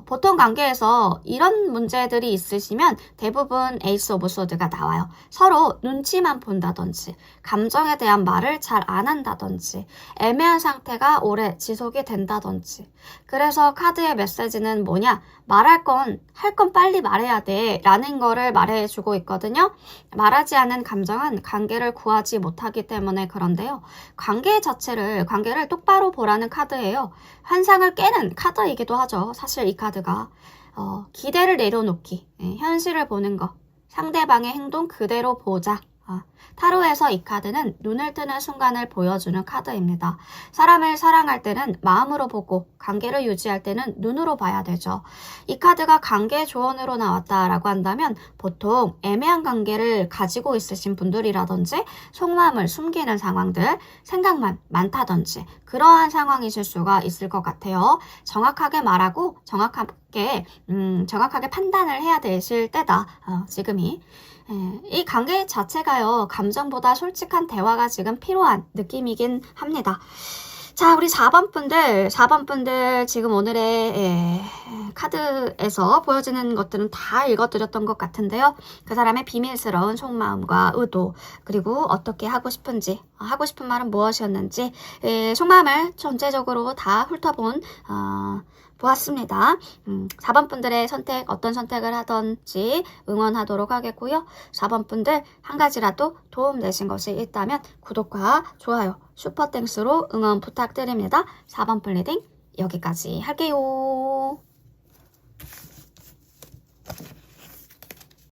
보통 관계에서 이런 문제들이 있으시면 대부분 에이스 오브 소드가 나와요. 서로 눈치만 본다든지 감정에 대한 말을 잘 안 한다든지 애매한 상태가 오래 지속이 된다든지. 그래서 카드의 메시지는 뭐냐? 말할 건, 할 건 빨리 말해야 돼 라는 거를 말해주고 있거든요. 말하지 않는 감정은 관계를 구하지 못하기 때문에 그런데요. 관계를 똑바로 보라는 카드예요. 환상을 깨는 카드이기도 하죠. 사실 이 카드가. 기대를 내려놓기, 현실을 보는 거, 상대방의 행동 그대로 보자. 타로에서 이 카드는 눈을 뜨는 순간을 보여주는 카드입니다. 사람을 사랑할 때는 마음으로 보고 관계를 유지할 때는 눈으로 봐야 되죠. 이 카드가 관계 조언으로 나왔다라고 한다면 보통 애매한 관계를 가지고 있으신 분들이라든지 속마음을 숨기는 상황들, 생각만 많다든지 그러한 상황이실 수가 있을 것 같아요. 정확하게 말하고 정확하게 판단을 해야 되실 때다. 지금이. 이 관계 자체가요, 감정보다 솔직한 대화가 지금 필요한 느낌이긴 합니다. 자, 우리 4번 분들 지금 오늘의 카드에서 보여지는 것들은 다 읽어드렸던 것 같은데요. 그 사람의 비밀스러운 속마음과 의도, 그리고 어떻게 하고 싶은지, 하고 싶은 말은 무엇이었는지, 속마음을 전체적으로 다 훑어본 보았습니다. 4번 분들의 선택, 어떤 선택을 하던지 응원하도록 하겠고요. 4번 분들 한 가지라도 도움 되신 것이 있다면 구독과 좋아요, 슈퍼땡스로 응원 부탁드립니다. 4번 플리딩 여기까지 할게요.